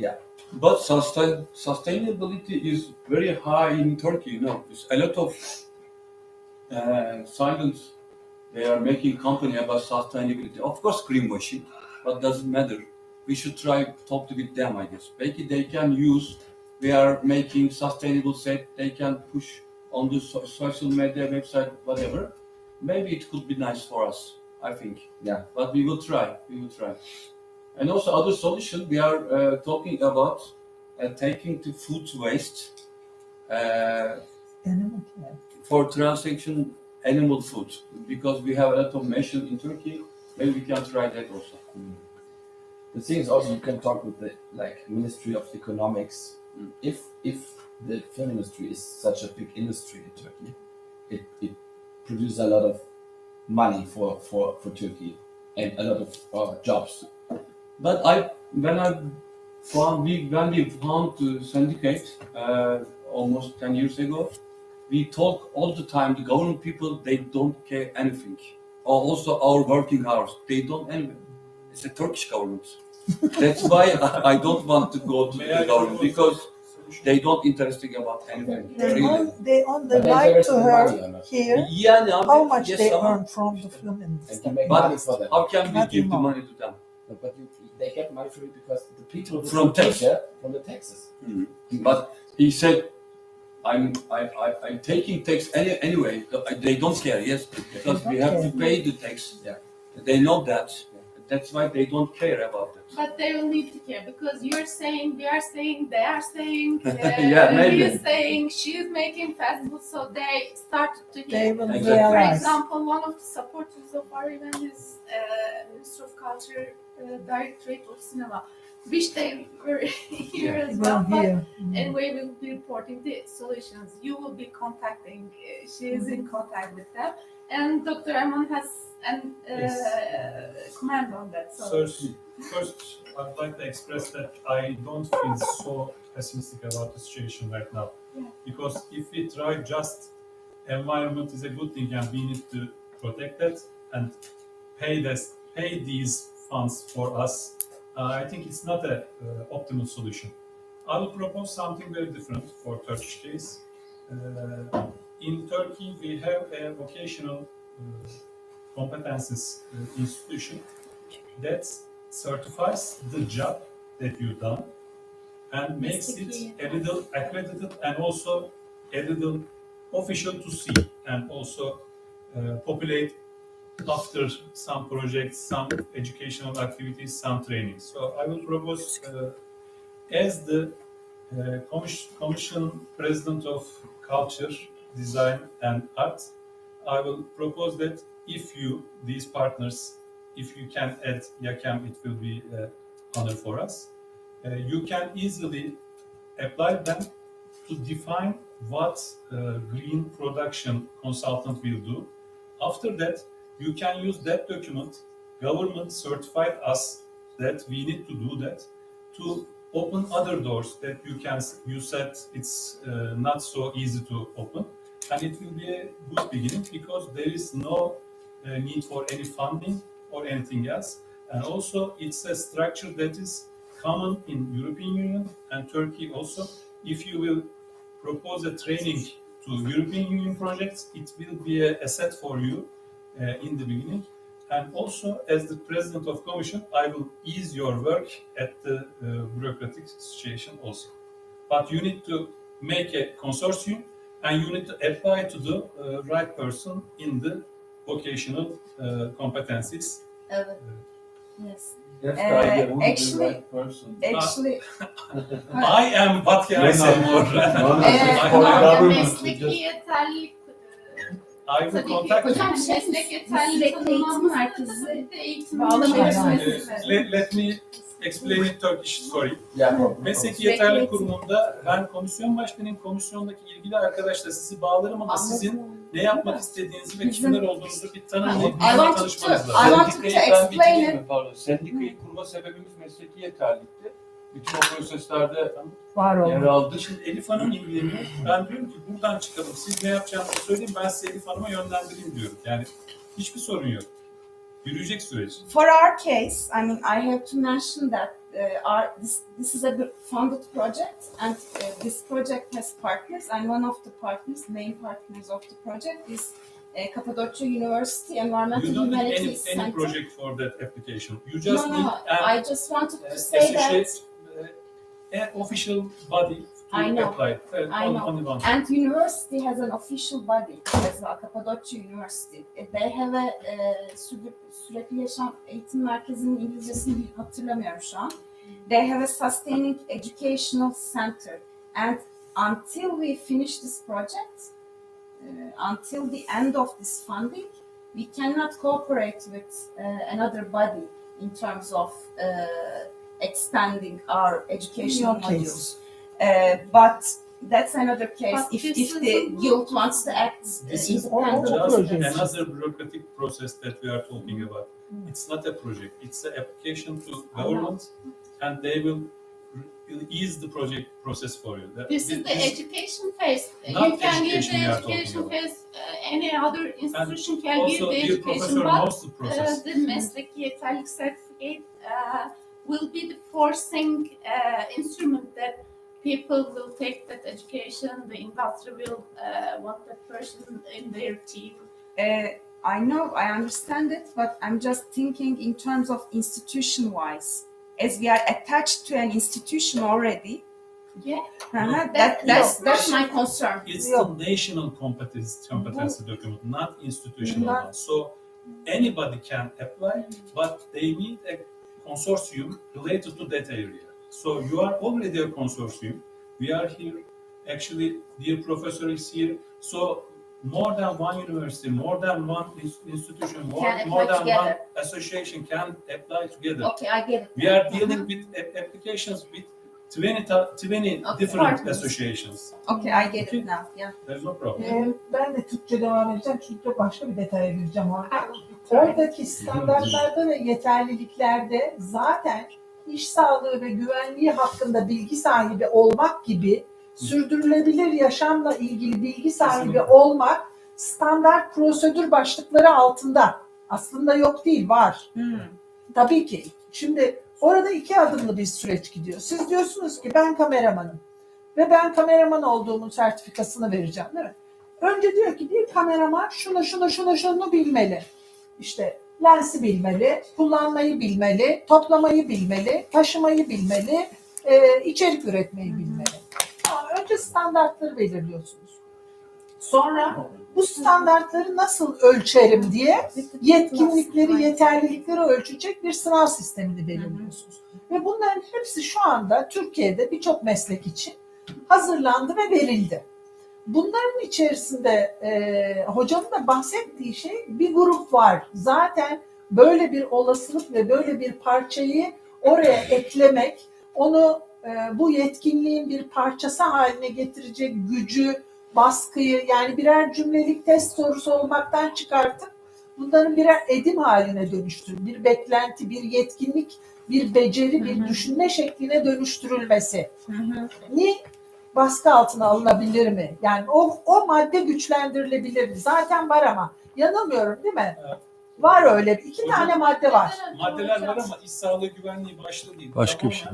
S6: But sustainability is very high in Turkey. There's a lot of science. They are making company about sustainability. Of course, greenwashing, but doesn't matter. We should try to talk with them, I guess. Maybe they can use. We are making sustainable set. They can push on the social media website, whatever. Maybe it could be nice for us. I think.
S8: Yeah.
S6: But we will try. And also other solution, we are talking about taking the food waste for transaction animal food because we have a lot of mention in Turkey. Maybe we can try that also.
S8: The thing is also you can talk with the Ministry of Economics. If the film industry is such a big industry in Turkey, it produces a lot of money for Turkey and a lot of jobs.
S6: But when we found the syndicate almost 10 years ago, we talk all the time. The government people, they don't care anything. Also our working hours, they don't anything. It's a Turkish government. That's why I don't want to go to the government because they don't interested about anything.
S10: They only
S8: But they're
S10: like
S8: interested
S10: to
S8: in money or not?
S10: hear
S6: Yani abi,
S10: how much
S6: yes
S10: they
S6: ama
S10: earn from the film
S8: And you
S10: industry.
S8: make
S6: But
S8: money for them.
S6: how can we
S10: Nothing
S6: give the
S10: more.
S6: money to them?
S8: But they get money from it because the people who
S6: From
S8: take
S6: tax.
S8: care from the taxes.
S6: But he said, I'm taking tax anyway. They don't care, yes, because we have to pay the tax.
S8: Yeah.
S6: They know that. That's why they don't care about it.
S2: But they will need to care because you're saying, we are saying, they are saying,
S6: Yeah, maybe.
S2: he is saying, she is making festival, so they started to
S10: They
S2: hear.
S10: will
S6: Exactly.
S2: For
S10: realize.
S2: example, one of the supporters of our event is Minister of Culture, Directorate of Cinema, which they were here as
S10: Well,
S2: well. But
S10: here.
S2: anyway, we will be reporting the solutions. You will be contacting, she is in contact with them. And Dr. Eman has an comment on that. So.
S11: First, I'd like to express that I don't feel so pessimistic about the situation right now.
S2: Yeah.
S11: Because if we try just environment is a good thing and we need to protect it and pay these funds for us, I think it's not an optimal solution. I will propose something very different for Turkish case. In Turkey, we have a vocational competences institution that certifies the job that you've done and makes it a little accredited and also a little official to see and also populate after some projects, some educational activities, some training. So I will propose as the Commission President of Culture, Design and Art, I will propose that if these partners, if you can add YAKEM, it will be an honor for us. You can easily apply them to define what green production consultant will do. After that, you can use that document, government certified us that we need to do that, to open other doors that you said it's not so easy to open. And it will be a good beginning because there is no need for any funding or anything else. And also it's a structure that is common in European Union and Turkey also. If you will propose a training to European Union projects, it will be an asset for you in the beginning. And also as the President of Commission, I will ease your work at the bureaucratic situation also. But you need to make a consortium and you need to apply to the right person in the vocational competencies.
S3: Yes.
S6: That's the idea. Who is the
S3: Actually-
S6: right person?
S3: Actually,
S11: I am what can I say more?
S2: Mesleki yeterlilik
S11: I will
S2: tabii ki
S11: contact you.
S2: hocam meslek yeterlilik
S3: Meslek eğitim
S2: tanımlaması
S3: merkezi
S2: tabii de eğitim
S3: bağlamıyorsunuz.
S11: Let me explain in Turkish, sorry.
S8: Yeah.
S11: Mesleki yeterlilik kurumunda ben komisyon başkanıyım. Komisyondaki ilgili arkadaşlar sizi bağlarım ama sizin ne yapmak istediğinizi ve kimler olduğunuzu bir tanımlayıp
S3: I
S11: bizimle
S3: want to-
S11: tanışmanız
S3: I
S11: lazım.
S3: want to
S6: Sendikayı ben
S3: explain
S6: bitireyim
S3: it.
S6: mi? Pardon. Sendikayı kurma sebebimiz mesleki yeterlilikti. Bütün o proseslerde
S10: Var
S6: yer
S10: oldu.
S6: aldık.
S11: Şimdi Elif Hanım ilgileniyor. Ben diyorum ki buradan çıkalım. Siz ne yapacağınızı söyleyin, ben size Elif Hanım'a yönlendireyim diyorum. Yani hiçbir sorun yok. Yürüyecek süreç.
S3: For our case, I mean, I have to mention that this is a funded project, and this project has partners, and one of the partners, main partners of the project, is Cappadocia University Environmental
S11: You don't need
S3: Humanities
S11: any
S3: Center.
S11: project for that application. You just
S3: No,
S11: need
S3: I just wanted to say
S11: associate
S3: that.
S11: an official body to
S3: I know.
S11: apply.
S3: I know.
S11: Only one.
S3: And university has an official body as well, Cappadocia University. They have a sürekli yaşam eğitim merkezinin İngilizcesini hatırlamıyorum şu an. They have a sustaining educational center. And until we finish this project, until the end of this funding, we cannot cooperate with another body in terms of expanding our educational
S10: Okay.
S3: modules. But that's another case.
S2: But this
S3: If
S2: is
S3: the
S2: a-
S3: guild wants to act
S11: This is
S3: independently.
S11: just another bureaucratic process that we are talking about. It's not a project, it's an application to government, and they will ease the project process for you.
S2: This is the education phase.
S11: Not
S2: You can give
S11: education
S2: the
S11: we are talking
S2: education
S11: about.
S2: phase. Any other institution can give
S11: Also,
S2: the
S11: dear
S2: education,
S11: professor
S2: but
S11: knows the process.
S2: the mesleki yeterlilik certificate will be the forcing instrument that people will take that education. The industry will want that person in their team.
S3: I know, I understand it, but I'm just thinking in terms of institution-wise. As we are attached to an institution already,
S2: Yeah.
S3: that's my concern.
S11: It's the national competency document, not institutional
S10: Not-
S11: one. So anybody can apply, but they need a consortium related to that area. So you are already a consortium. We are here. Actually, dear professor is here. So more than one university, more than one institution, more
S2: apply
S11: than
S2: together.
S11: one association can apply together.
S2: Okay, I get it.
S11: We are dealing with applications with 20 different
S2: partners.
S11: associations.
S3: Okay, I get it now. Yeah.
S11: There's no problem.
S10: Ben de Türkçe devam edeceğim çünkü başka bir detaya gireceğim orada. Oradaki standartlarda ve yeterliliklerde zaten iş sağlığı ve güvenliği hakkında bilgi sahibi olmak gibi sürdürülebilir yaşamla ilgili bilgi sahibi olmak standart prosedür başlıkları altında. Aslında yok değil, var. Tabii ki. Şimdi orada 2 adımlı bir süreç gidiyor. Siz diyorsunuz ki ben kameramanım ve ben kameraman olduğumun sertifikasını vereceğim, değil mi? Önce diyor ki bir kameraman şunu bilmeli. İşte lensi bilmeli, kullanmayı bilmeli, toplamayı bilmeli, taşımayı bilmeli, içerik üretmeyi bilmeli. Önce standartları belirliyorsunuz. Sonra bu standartları nasıl ölçerim diye yetkinlikleri, yeterlilikleri ölçecek bir sınav sistemini belirliyorsunuz. Ve bunların hepsi şu anda Türkiye'de birçok meslek için hazırlandı ve verildi. Bunların içerisinde hocamın da bahsettiği şey bir grup var. Zaten böyle bir olasılık ve böyle bir parçayı oraya eklemek, onu bu yetkinliğin bir parçası haline getirecek gücü, baskıyı, yani birer cümlelik test sorusu olmaktan çıkartıp bunların birer edim haline dönüştürülmesi, bir beklenti, bir yetkinlik, bir beceri, bir düşünme şekline dönüştürülmesi. Ni baskı altına alınabilir mi? Yani o madde güçlendirilebilir mi? Zaten var ama. Yanılmıyorum değil mi?
S11: Evet.
S10: Var öyle. 2 tane madde var.
S11: Maddeler var ama iş sağlığı güvenliği başta değil.
S12: Başka bir şey.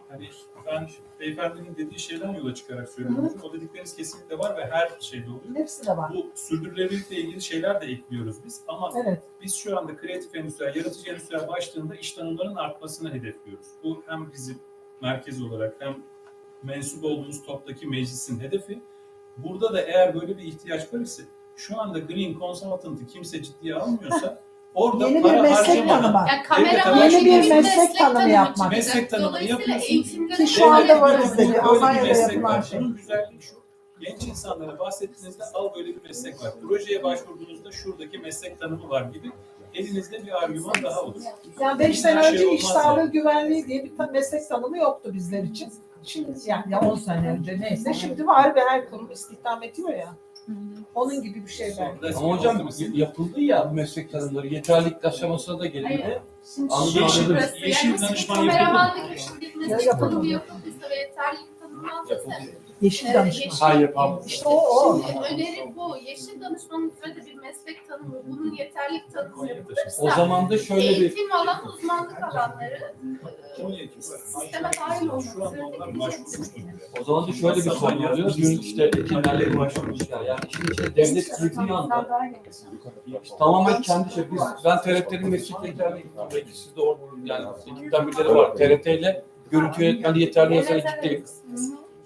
S11: Hani ben beyefendinin dediği şeyden yola çıkarak söylüyorum. O dedikleriniz kesinlikle var ve her şeyde oluyor.
S10: Hepsi de var.
S11: Bu sürdürülebilirlikle ilgili şeyler de ekliyoruz biz. Ama
S10: Evet.
S11: biz şu anda kreatif endüstriler, yaratıcı endüstriler başlığında iş tanımlarının artmasını hedefliyoruz. Bu hem bizim merkez olarak hem mensup olduğumuz toptaki meclisin hedefi. Burada da eğer böyle bir ihtiyaç var ise şu anda Green Consultant'ı kimse ciddiye almıyorsa orada
S10: Yeni bir
S11: para
S10: meslek
S11: harcamadan
S10: tanımı.
S2: Yani kameraman
S10: Yeni bir
S2: gibi
S10: meslek tanımı yapmak.
S11: Meslek tanımını
S2: Dolayısıyla
S11: yapıyorsunuz.
S2: eğitimlere
S10: Ki şu anda var
S11: Devlet
S10: izledi.
S11: böyle bir
S10: Almanya'da
S11: meslek
S10: yapılan
S11: var.
S10: şey.
S11: Bunun güzelliği şu. Genç insanlara bahsettiğinizde al böyle bir meslek var. Projeye başvurduğunuzda şuradaki meslek tanımı var gibi elinizde bir argüman daha olur.
S10: Yani 5 sene
S11: Her şey
S10: önce iş
S11: olmaz
S10: sağlığı
S11: yani.
S10: güvenliği diye bir meslek tanımı yoktu bizler için. Şimdi yani ya 10 sene önce neyse şimdi var ve her kurum istihdam ediyor ya. Onun gibi bir şey belki.
S6: Ama hocam yapıldı ya bu meslek tanımları yeterlilik aşamasına da gelindi.
S2: Şimdi
S6: Anladım,
S11: Yeşil,
S6: anladım.
S11: yeşil
S2: mesela
S11: danışman
S2: kameramanlık
S11: yapıldı.
S2: için bir
S10: Ya
S2: meslek
S10: yapıldı.
S2: tanımı yapıldıysa ve yeterlilik tanımlandıysa
S10: Yeşil danışman.
S6: Hayır yapalım.
S10: İşte o.
S2: şimdi öneri bu. Yeşil danışmanın üzerinde bir meslek tanımı, bunun yeterlilik tanımı yapılırsa
S6: O zaman da şöyle bir
S2: eğitim alan, uzmanlık alanları sisteme dahil olmak
S11: Şu anda
S2: üzere
S11: onlar başvurmuştur.
S6: O zaman da şöyle bir sorun oluyor. Dün işte ekinlerle uğraşmışlar. Yani işin içine devlet girdiği anda tamamen kendi şey. Ben TRT'nin meslek yeterliği gittim. Belki siz de orada yani ekipten birileri var. TRT ile görüntü yönetmenliği yeterli yazan ekipteyim.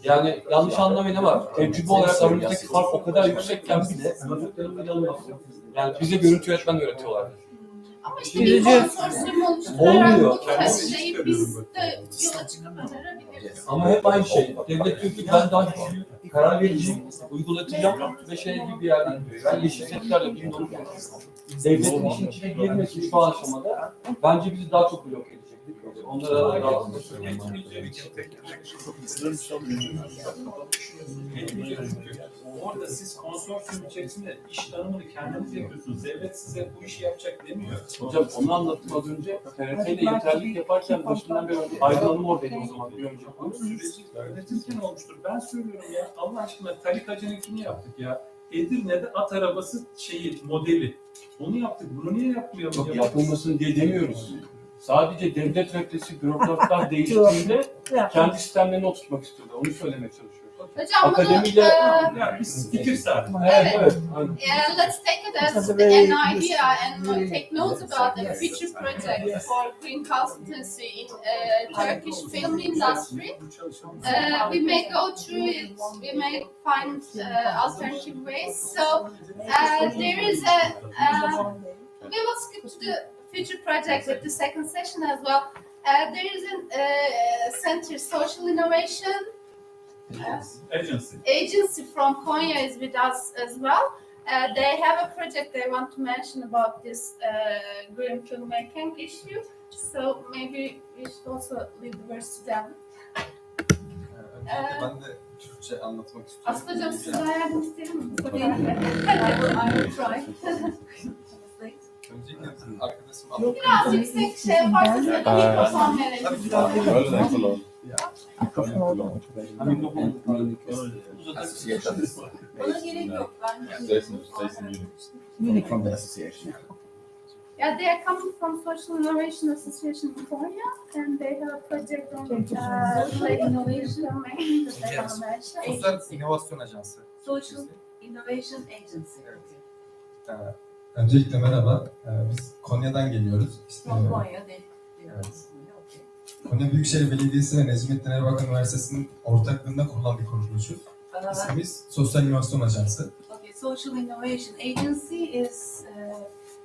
S6: Yani yanlış anlamayın ama tecrübe olarak aramızdaki fark o kadar yüksekken bile meslek tanımı inanılmaz. Yani bize görüntü yönetmen öğretiyorlar.
S2: ama işte bir konsorsiyum oluşturarak
S6: Olmuyor.
S2: bu şeyi biz de yola çıkıp önerebiliriz.
S6: Ama hep aynı şey. Devlet diyor ki ben daha güçlüyüm, karar vereceğim, uygulatacağım ve şey gibi bir yerden gidiyor. Ben yeşil sektörle ilgili onu devletin işin içine girmesi şu aşamada bence bizi daha çok blok edecek. Onlara daha
S11: Orada siz konsorsiyum içerisinde iş tanımını kendiniz yapıyorsunuz. Devlet size bu işi yapacak demiyor.
S6: Hocam onu anlattım az önce. TRT ile yeterlilik yaparken başından beri ayrılalım oradaydı o zaman bir önce.
S11: Bu süreci yönetirken olmuştur. Ben söylüyorum ya Allah aşkına Talik Hacı'nınkini yaptık ya. Edirne'de at arabası modeli. Onu yaptık. Bunu niye yapmayalım?
S6: Yok yapılmasın diye demiyoruz. Sadece devlet represi bürokratlar değiştiğinde kendi sistemlerini oturtmak istiyorlar. Onu söylemeye çalışıyoruz.
S2: Hocam
S6: Akademiyle
S11: Ya biz fikir saati.
S6: evet.
S2: let's take it as an idea and take note about the future project for green consultancy in Turkish film industry. We may go through it, we may find alternative ways. So there is we will skip to the future project with the second session as well. There is a center social innovation agency from Konya is with us as well. They have a project they want to mention about this green filmmaking issue. So maybe we should also leave the words to them.
S12: Ben de Türkçe anlatmak istiyorum.
S2: Aslında hocam sizden yardım isterim mi? I will try.
S12: Öncelikle arkadaşım
S2: Biraz yüksek şey yaparsanız mikrofon verelim.
S9: Böyle de kolay.
S2: Buna gerek yok. Yeah, they are coming from Social Innovation Association in Konya, and they have a project on innovation.
S12: Sosyal İnovasyon Ajansı.
S13: Social Innovation Agency.
S12: Öncelikle merhaba. Biz Konya'dan geliyoruz.
S13: From Konya,
S12: Konya Büyükşehir Belediyesi ve Necmettin Erbakan Üniversitesi'nin ortaklığında kurulan bir kuruluşuz. İsmimiz Sosyal İnovasyon Ajansı.
S13: Okay, Social Innovation Agency is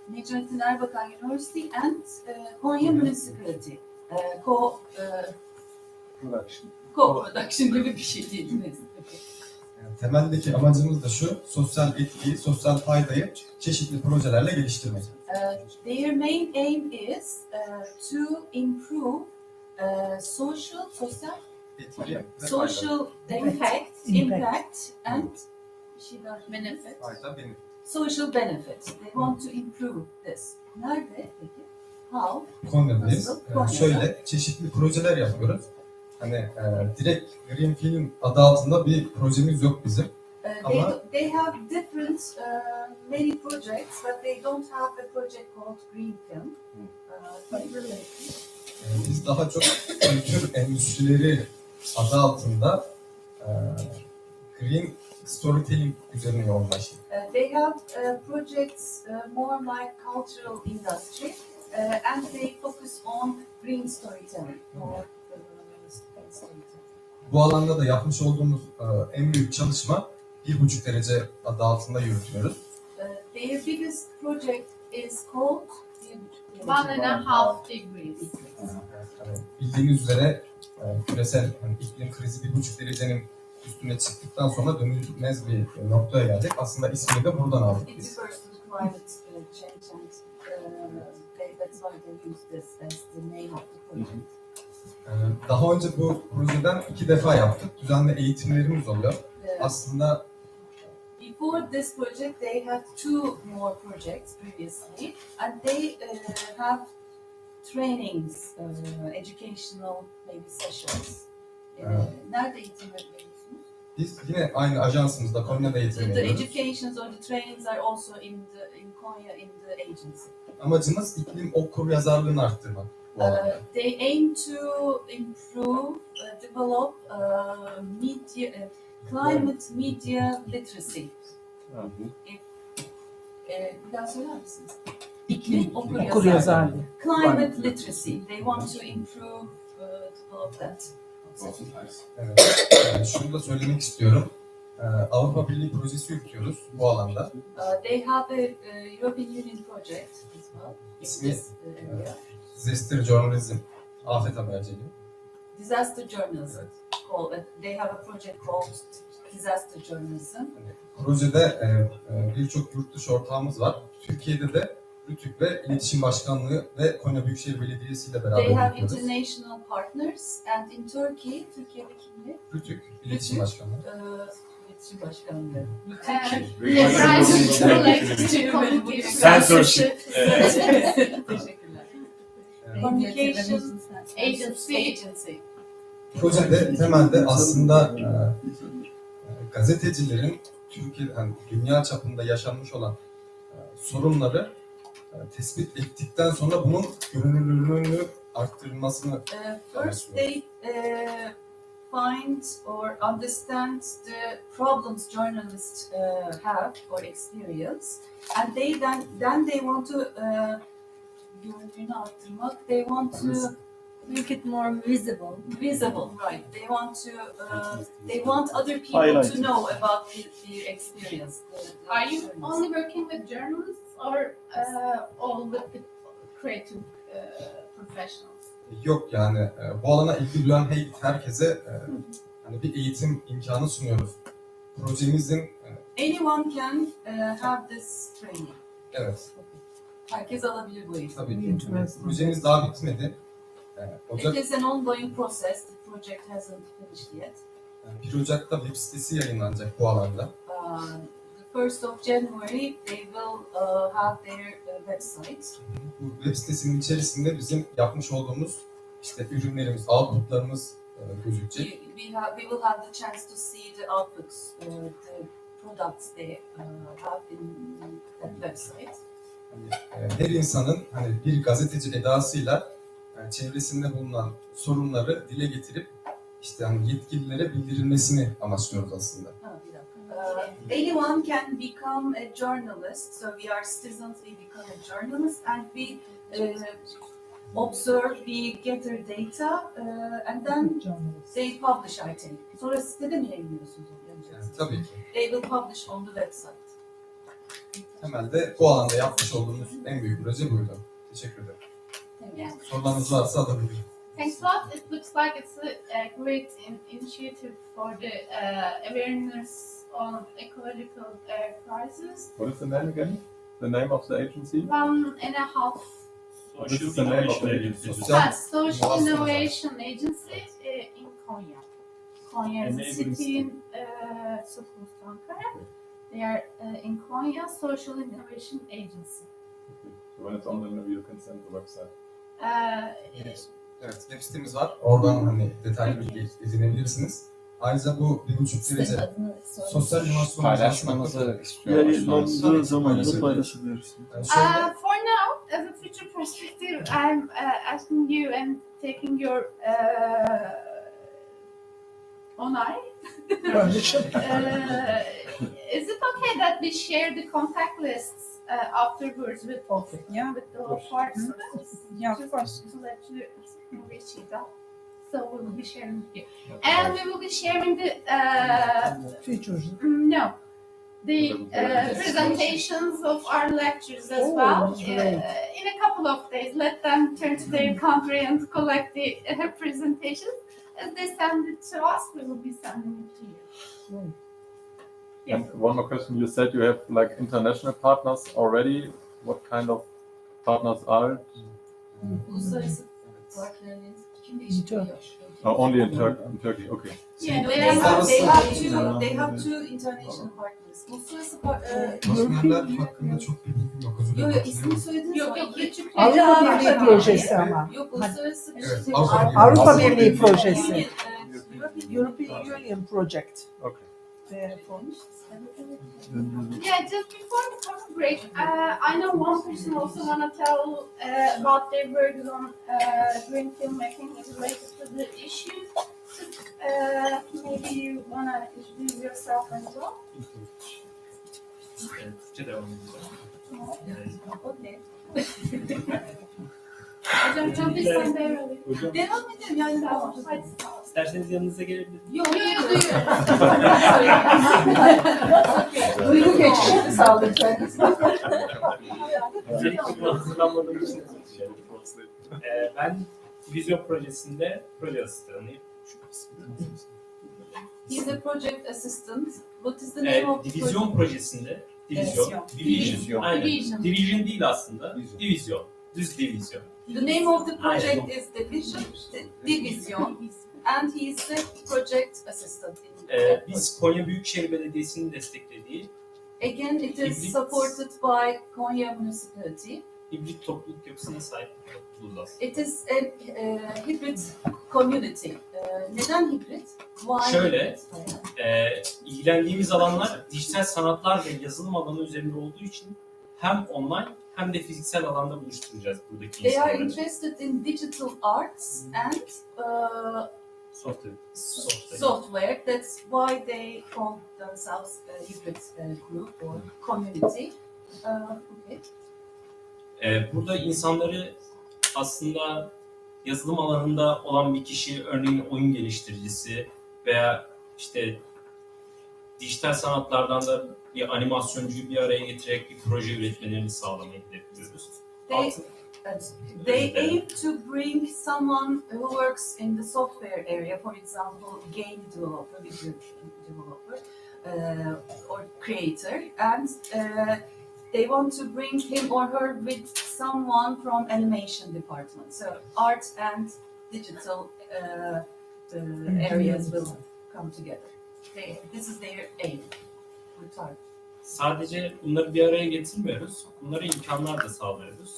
S13: Necmettin Erbakan University and Konya Municipality. Co-production gibi bir şey değil mi?
S12: Temeldeki amacımız da şu, sosyal etkiyi, sosyal faydayı çeşitli projelerle geliştirmek.
S13: Their main aim is to improve social
S12: Etki ve
S13: social impact and benefit.
S12: fayda benefit.
S13: Social benefit. They want to improve this. Nerede peki? How?
S12: Konya'dayız.
S13: Nasıl? Konya'da.
S12: Şöyle çeşitli projeler yapıyoruz. Hani direkt Green Film adı altında bir projemiz yok bizim.
S13: They have different many projects, but they don't have a project called Green Film.
S12: Biz daha çok kültür endüstrileri adı altında Green Storytelling üzerine yoğunlaştık.
S13: They have projects more like cultural industry, and they focus on green storytelling.
S12: Bu alanda da yapmış olduğumuz en büyük çalışma 1,5 derece adı altında yürütüyoruz.
S13: Their biggest project is called
S2: 1.5 degrees.
S12: Bildiğiniz üzere küresel iklim krizi 1,5 derecenin üstüne çıktıktan sonra dönülmez bir noktaya geldik. Aslında ismini de buradan aldık
S13: It
S12: biz.
S13: refers to the climate change, and that's why they use this as the name of the project.
S12: Daha önce bu projeden 2 defa yaptık. Düzenli eğitimlerimiz oluyor. Aslında
S13: Before this project, they had 2 more projects previously, and they have trainings, educational maybe sessions. Nerede eğitim veriyorsunuz?
S12: biz yine aynı ajansımızda Konya'da eğitim
S13: The
S12: veriyoruz.
S13: educations or the trainings are also in Konya in the agency.
S12: Amacımız iklim okur yazarlığını arttırmak. Bu alanda.
S13: They aim to improve, develop climate media literacy. Bir daha söyler misiniz? İklim okuryazarlığı. Climate literacy. They want to improve, develop that.
S12: Evet. Şunu da söylemek istiyorum. Avrupa Birliği projesi yürütüyoruz bu alanda.
S13: They have a European Union project as well.
S12: İsmi
S13: This area.
S12: Disaster Journalism, afet haberciliği.
S13: Disaster journalism. They have a project called Disaster Journalism.
S12: Projede birçok yurt dışı ortağımız var. Türkiye'de de Rütük ve İletişim Başkanlığı ve Konya Büyükşehir Belediyesi ile beraber
S13: They have
S12: yürütüyoruz.
S13: international partners and in Turkey, Türkiye'de kimdi?
S12: Rütük, İletişim Başkanlığı.
S13: İletişim Başkanlığı.
S6: Censorship.
S13: Teşekkürler.
S2: Communication
S13: Agency.
S12: Projede temelde aslında gazetecilerin Türkiye, yani dünya çapında yaşanmış olan sorunları tespit ettikten sonra bunun görünürlüğünü arttırılmasını
S13: First they find or understand the problems journalists have or experience, and then they want to görünürlüğünü arttırmak. They want to
S1: Make it more visible.
S13: right? They want other people to know about their experience.
S2: Are you only working with journalists or all with the creative professionals?
S12: yok yani bu alana ilgi duyan herkese hani bir eğitim imkanı sunuyoruz. Projemizin
S13: Anyone can have this training.
S12: evet
S13: Herkes alabilir bu eğitimi.
S12: tabii ki projemiz daha bitmedi. Ocak
S13: It is an ongoing process. The project hasn't finished yet.
S12: 1 Ocak'ta web sitesi yayınlanacak bu alanda.
S13: The 1st of January they will have their website.
S12: Bu web sitesinin içerisinde bizim yapmış olduğumuz işte ürünlerimiz, outputlarımız gözükecek.
S13: We will have the chance to see the outputs, the products they have in that website.
S12: Hani, her insanın hani bir gazeteci edasıyla çevresinde bulunan sorunları dile getirip işte hani yetkililere bildirilmesini amaçlıyoruz aslında.
S13: Anyone can become a journalist. So we are citizens, we become a journalist, and we observe, we gather data, and then they publish, I think. Sonra sitede mi yayınlıyorsunuz?
S12: Tabii ki.
S13: They will publish on the website.
S12: Temelde bu alanda yapmış olduğumuz en büyük proje buydu. Teşekkür ederim.
S2: Yeah.
S12: Sorularınız varsa alabilirim.
S2: Thanks a lot. It looks like it's a great initiative for the awareness on ecological crisis.
S9: What is the name again? The name of the agency?
S2: 1.5.
S9: This is the name of the agency.
S2: Social Innovation Agency in Konya. Konya is a city in south of Ankara. They are in Konya Social Innovation Agency.
S9: So when it's on, then maybe you can send the website.
S12: Evet, web sitemiz var. Oradan hani detaylı bilgi edinebilirsiniz. Ayrıca bu 1,5 derece sosyal inovasyon
S8: Paylaşmanızı istiyorum.
S14: Yayınlandığı zaman da paylaşılıyoruz.
S2: For now, as a future perspective, I'm asking you and taking your onay. Is it okay that we share the contact lists afterwards with with the participants?
S10: Yeah, of course.
S2: To let you reach it out. So we will be sharing with you, and we will be sharing the
S10: Features.
S2: no, the presentations of our lectures as well. In a couple of days, let them turn to their country and collect the presentations. As they send it to us, we will be sending it to you.
S9: And one more question. You said you have like international partners already. What kind of partners are?
S13: Uluslararası partnerleriniz kim değiştiriyor?
S9: Only in Turkey. Okay.
S13: Yeah, they have two international partners. Uluslararası
S12: Partnerler hakkında çok bilgim yok. Özür dilerim.
S13: Yok, ismini söylediniz
S2: Yok,
S13: ama
S2: yok, küçük.
S10: Avrupa Birliği projesi ama.
S13: Yok, uluslararası bir
S12: Evet,
S13: şey.
S10: Avrupa Birliği projesi.
S13: European
S10: European Project.
S9: Okay.
S2: Yeah, just before the coffee break, I know one person also want to tell about their work on green filmmaking related to the issue. Maybe you want to introduce yourself as well.
S13: Okay.
S2: Hocam çok bir sen devralıyım.
S13: Devam edelim yani.
S2: Tamam, hadi.
S15: İsterseniz yanınıza gelebilirim.
S13: Yok.
S10: Duygu geçti sağlıkta.
S15: Öncelikle buna hazırlanmadığım için özür dilerim. Ben vizyon projesinde proje asistanıyım.
S13: He's a project assistant. What is the name of the
S15: Divizyon projesinde, division. Aynen. Division değil aslında, divizyon. Düz divizyon.
S13: The name of the project is Division, and he is the project assistant.
S15: Biz Konya Büyükşehir Belediyesi'nin desteklediği
S13: Again, it is supported by Konya Municipality.
S15: hibrit topluluk yapısına sahip bir topluluğuz aslında.
S13: It is a hybrid community. Neden hibrit? Why
S15: Şöyle,
S13: hybrid?
S15: ilgilendiğimiz alanlar dijital sanatlar ve yazılım alanı üzerinde olduğu için hem online hem de fiziksel alanda buluşturacağız buradaki
S13: They are
S15: insanları.
S13: interested in digital arts and software. That's why they call themselves a hybrid group or community. Okay.
S15: Burada insanları aslında yazılım alanında olan bir kişi, örneğin oyun geliştiricisi veya işte dijital sanatlardan da bir animasyoncuyu bir araya getirerek bir proje üretmelerini sağlamayı hedefliyoruz.
S13: They aim to bring someone who works in the software area, for example, game developer, video developer, or creator, and they want to bring him or her with someone from animation department. So art and digital areas will come together. This is their aim.
S15: Sadece bunları bir araya getirmiyoruz, bunlara imkanlar da sağlıyoruz.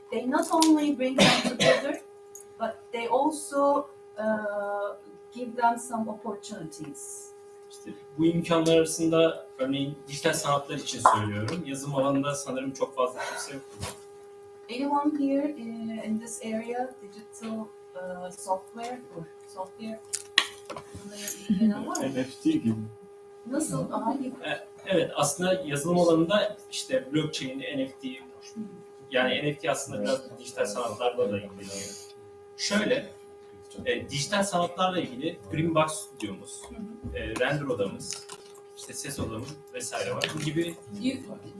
S13: They not only bring them together, but they also give them some opportunities.
S15: İşte bu imkanlar arasında örneğin dijital sanatlar için söylüyorum. Yazım alanında sanırım çok fazla kimse yok.
S13: Anyone here in this area, digital software or software?
S14: NFT gibi.
S13: Nasıl?
S15: Evet, aslında yazılım alanında işte blockchain, NFT, yani NFT aslında biraz dijital sanatlarla da ilgileniyor. Şöyle, dijital sanatlarla ilgili Green Box stüdyomuz, render odamız, işte ses odamız vesaire var. Bu gibi.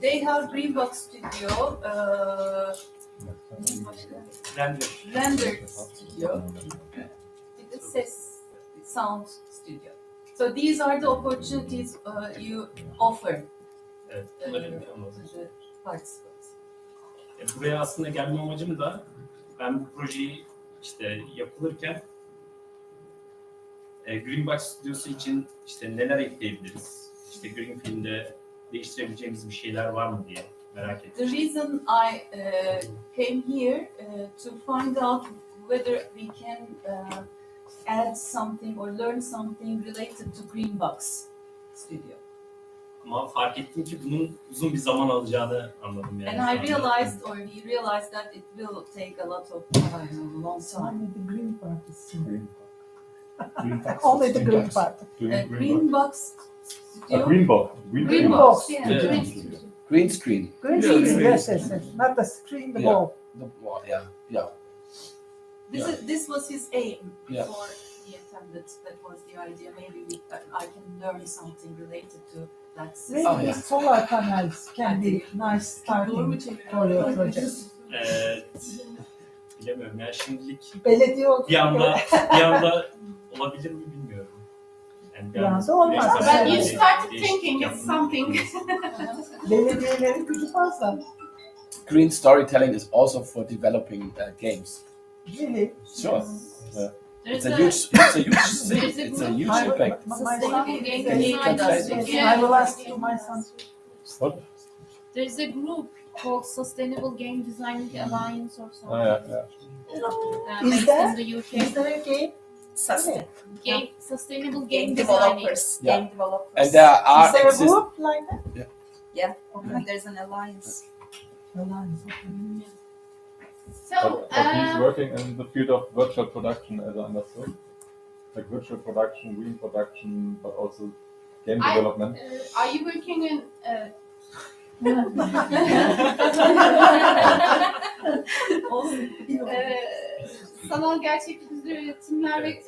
S13: They have Green Box Studio, render studio, with the ses sound studio. So these are the opportunities you offer
S15: Evet,
S13: to
S15: bunları
S13: the participants.
S15: Buraya aslında gelme amacım da ben bu projeyi işte yapılırken Green Box stüdyosu için işte neler ekleyebiliriz? İşte Green Film'de değiştirebileceğimiz bir şeyler var mı diye merak ettim.
S13: The reason I came here to find out whether we can add something or learn something related to Green Box Studio.
S15: Ama fark ettim ki bunun uzun bir zaman alacağını anladım yani.
S13: And I realized, or we realized that it will take a lot of time, a long time.
S10: Only the green part is seen. Only the green part.
S13: Green Box Studio.
S9: Green box.
S10: Green box.
S13: Yeah.
S8: Green screen.
S10: Green screen, yes. Not the screen, the ball.
S8: The wall, yeah.
S13: This was his aim
S8: Yeah.
S13: before he attended. That was the idea. Maybe I can learn something related to that system.
S10: Maybe
S8: yeah.
S10: solar panels can be nice starting for your project.
S15: Bilemiyorum ya şimdilik
S10: Belediye oldu.
S15: bir anda olabilir mi bilmiyorum. Yani
S10: Bir anda olmaz.
S2: But you started thinking it's something.
S10: Belediyelerin gücü fazla.
S8: Green storytelling is also for developing games.
S10: Really?
S8: Sure.
S13: There's
S8: It's a huge thing. It's a huge impact.
S13: sustainable game
S8: Can you
S13: design
S8: translate
S13: industry.
S10: I will ask you my son.
S9: What?
S4: There's a group called Sustainable Game Designing Alliance or something.
S9: Yeah.
S10: Is
S4: Based
S10: there?
S4: in the UK.
S10: Is there a game?
S4: Sustainable
S16: Game
S4: Game Designing.
S16: developers.
S8: Yeah.
S16: Game developers.
S8: And there are
S10: Is there a group like that?
S16: Yeah. There's an alliance.
S2: So,
S9: But he's working in the field of virtual production, as I understood. Like virtual production, green production, but also game development.
S2: are you working in sanal gerçeklik üzere üretimler ve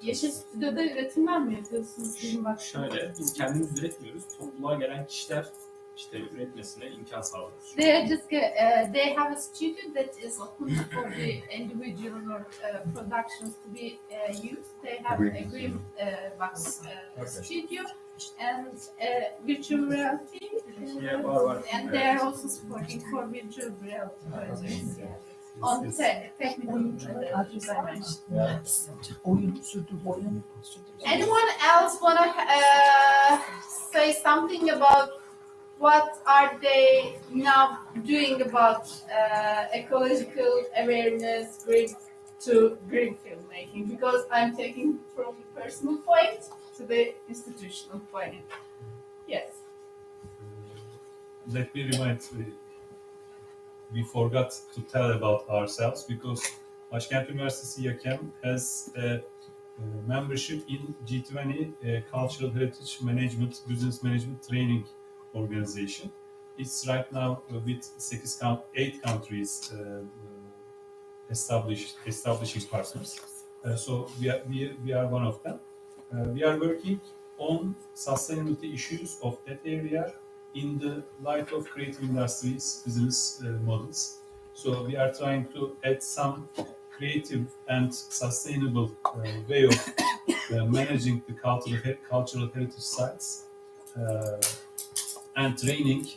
S2: Yeşil Stüdyo'da üretimler mi yapıyorsunuz?
S15: Şöyle, biz kendimiz üretmiyoruz. Topluluğa gelen kişiler işte üretmesine imkan sağlıyoruz.
S2: They have a studio that is open for the individual productions to be used. They have a green box studio and virtual reality. And they are also supporting for virtual reality projects. On the technical dimension. Anyone else want to say something about what are they now doing about ecological awareness, green filmmaking? Because I'm taking from the personal point to the institutional point. Yes.
S11: Let me remind we forgot to tell about ourselves because Başkent Üniversitesi YAKEM has a membership in G20 Cultural Heritage Management, Business Management Training Organization. It's right now with 8 countries establishing partners. So we are one of them. We are working on sustainability issues of that area in the light of creative industries business models. So we are trying to add some creative and sustainable way of managing the cultural heritage sites and training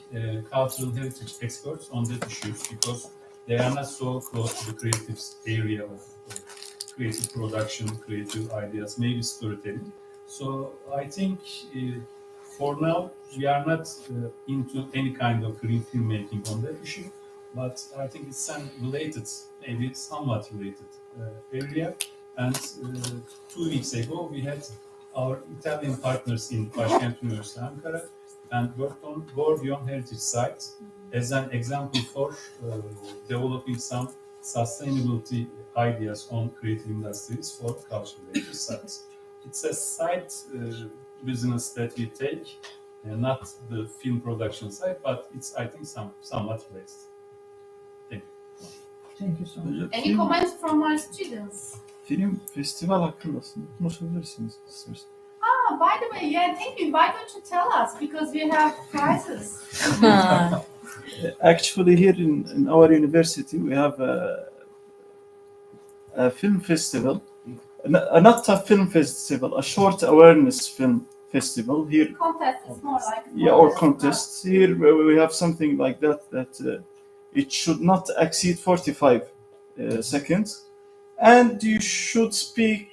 S11: cultural heritage experts on that issues because they are not so close to the creative area of creative production, creative ideas, maybe storytelling. So I think for now, we are not into any kind of green filmmaking on that issue, but I think it's some related, maybe somewhat related area. And 2 weeks ago, we had our Italian partners in Başkent University, Ankara, and worked on Gordion Heritage Site as an example for developing some sustainability ideas on creative industries for cultural heritage sites. It's a side business that we take, not the film production side, but it's, I think, somewhat related. Thank you.
S10: Thank you so much.
S2: Any comments from our students?
S14: Film festival hakkında konuşabilirsiniz isterseniz.
S2: By the way, yeah, thank you. Why don't you tell us? Because we have prizes.
S14: Actually, here in our university, we have a film festival. Not a film festival, a short awareness film festival here.
S2: Contest is more like
S14: Or contests. Here we have something like that it should not exceed 45 seconds, and you should speak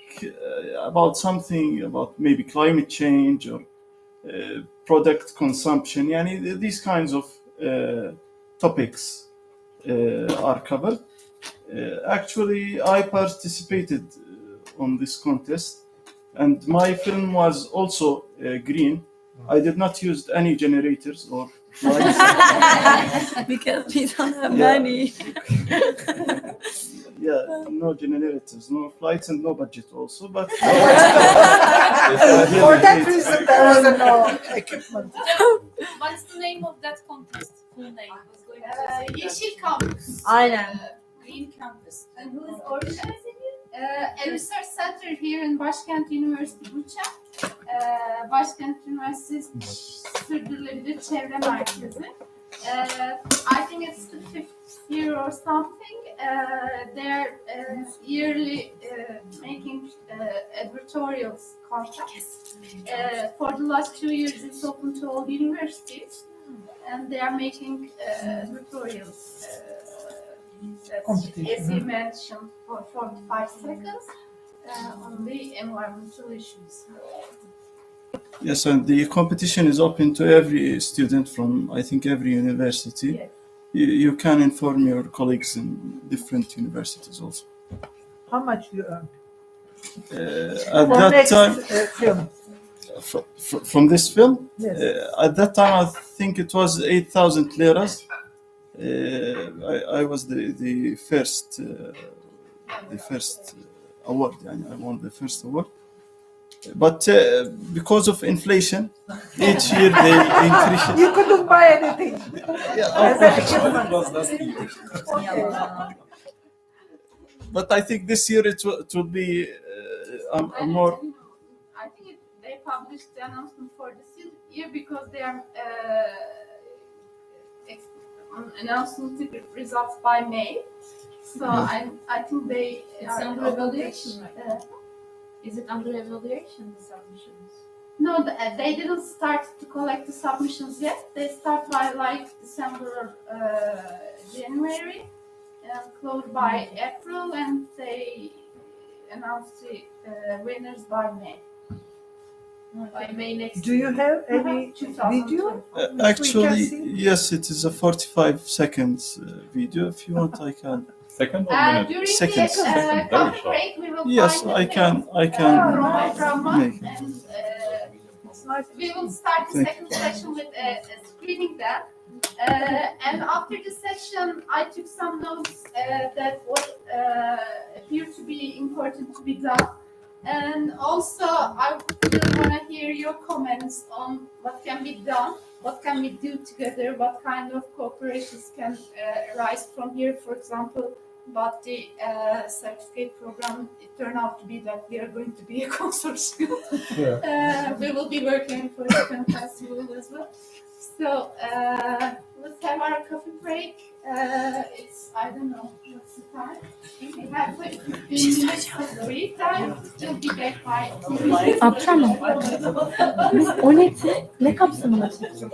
S14: about something about maybe climate change or product consumption. Yani these kinds of topics are covered. Actually, I participated on this contest, and my film was also green. I did not use any generators or lights.
S16: Because we don't have many.
S14: Yeah, no generators, no flights, and no budget also. But
S10: For that reason, there was no equipment.
S16: What's the name of that contest? Full name.
S2: Yeşil Campus.
S16: Aynen.
S2: Green Campus. And who is organizing it? A research center here in Başkent University, Başkent Üniversitesi Sürdürülebilir Çevre Merkezi. I think it's the 5th year or something. They're yearly making advertorial contracts. For the last 2 years, it's open to all universities, and they are making advertorials. As you mentioned, for 45 seconds on the environmental issues.
S14: yes, and the competition is open to every student from, I think, every university.
S2: Yes.
S14: You can inform your colleagues in different universities also.
S10: How much you earn?
S14: At
S10: For
S14: that
S10: next
S14: time,
S10: film?
S14: from this film,
S10: Yes.
S14: at that time I think it was 8,000 liras. I was the first award. I won the first award. But because of inflation, each year they increase it.
S10: You couldn't buy anything.
S14: Yeah,
S10: As an equipment.
S14: But I think this year it will be I'm more.
S2: I think they published the announcement for this year because they are announcing the results by May. So I think they
S4: It's
S2: are
S4: under evaluation, right? Is it under evaluation, the submissions?
S2: No, they didn't start to collect the submissions yet. They start by like December or January and close by April, and they announce the winners by May. By May next
S10: Do you have any
S2: 2024.
S10: video?
S14: Actually,
S10: We can see?
S14: yes, it is a 45 seconds video. If you want, I can.
S9: Second or minute?
S2: During
S14: Seconds.
S2: the
S9: Very
S2: coffee
S9: short.
S2: break, we will
S14: Yes,
S2: find
S14: I
S2: the
S14: can. I can
S2: drama,
S14: make.
S2: and we will start the
S14: Thank
S2: second session with screening them. And after the session, I took some notes that what appear to be important to be done. And also, I really want to hear your comments on what can be done, what can we do together, what kind of cooperations can arise from here. For example, about the certificate program, it turned out to be that we are going to be a consortium. We will be working for the film festival as well. So let's have our coffee break. It's, I don't know, what's the time? We have 15 minutes of break time. We'll be back by...
S17: Akşam mı? O ne? Ne kapsamında çekiyor?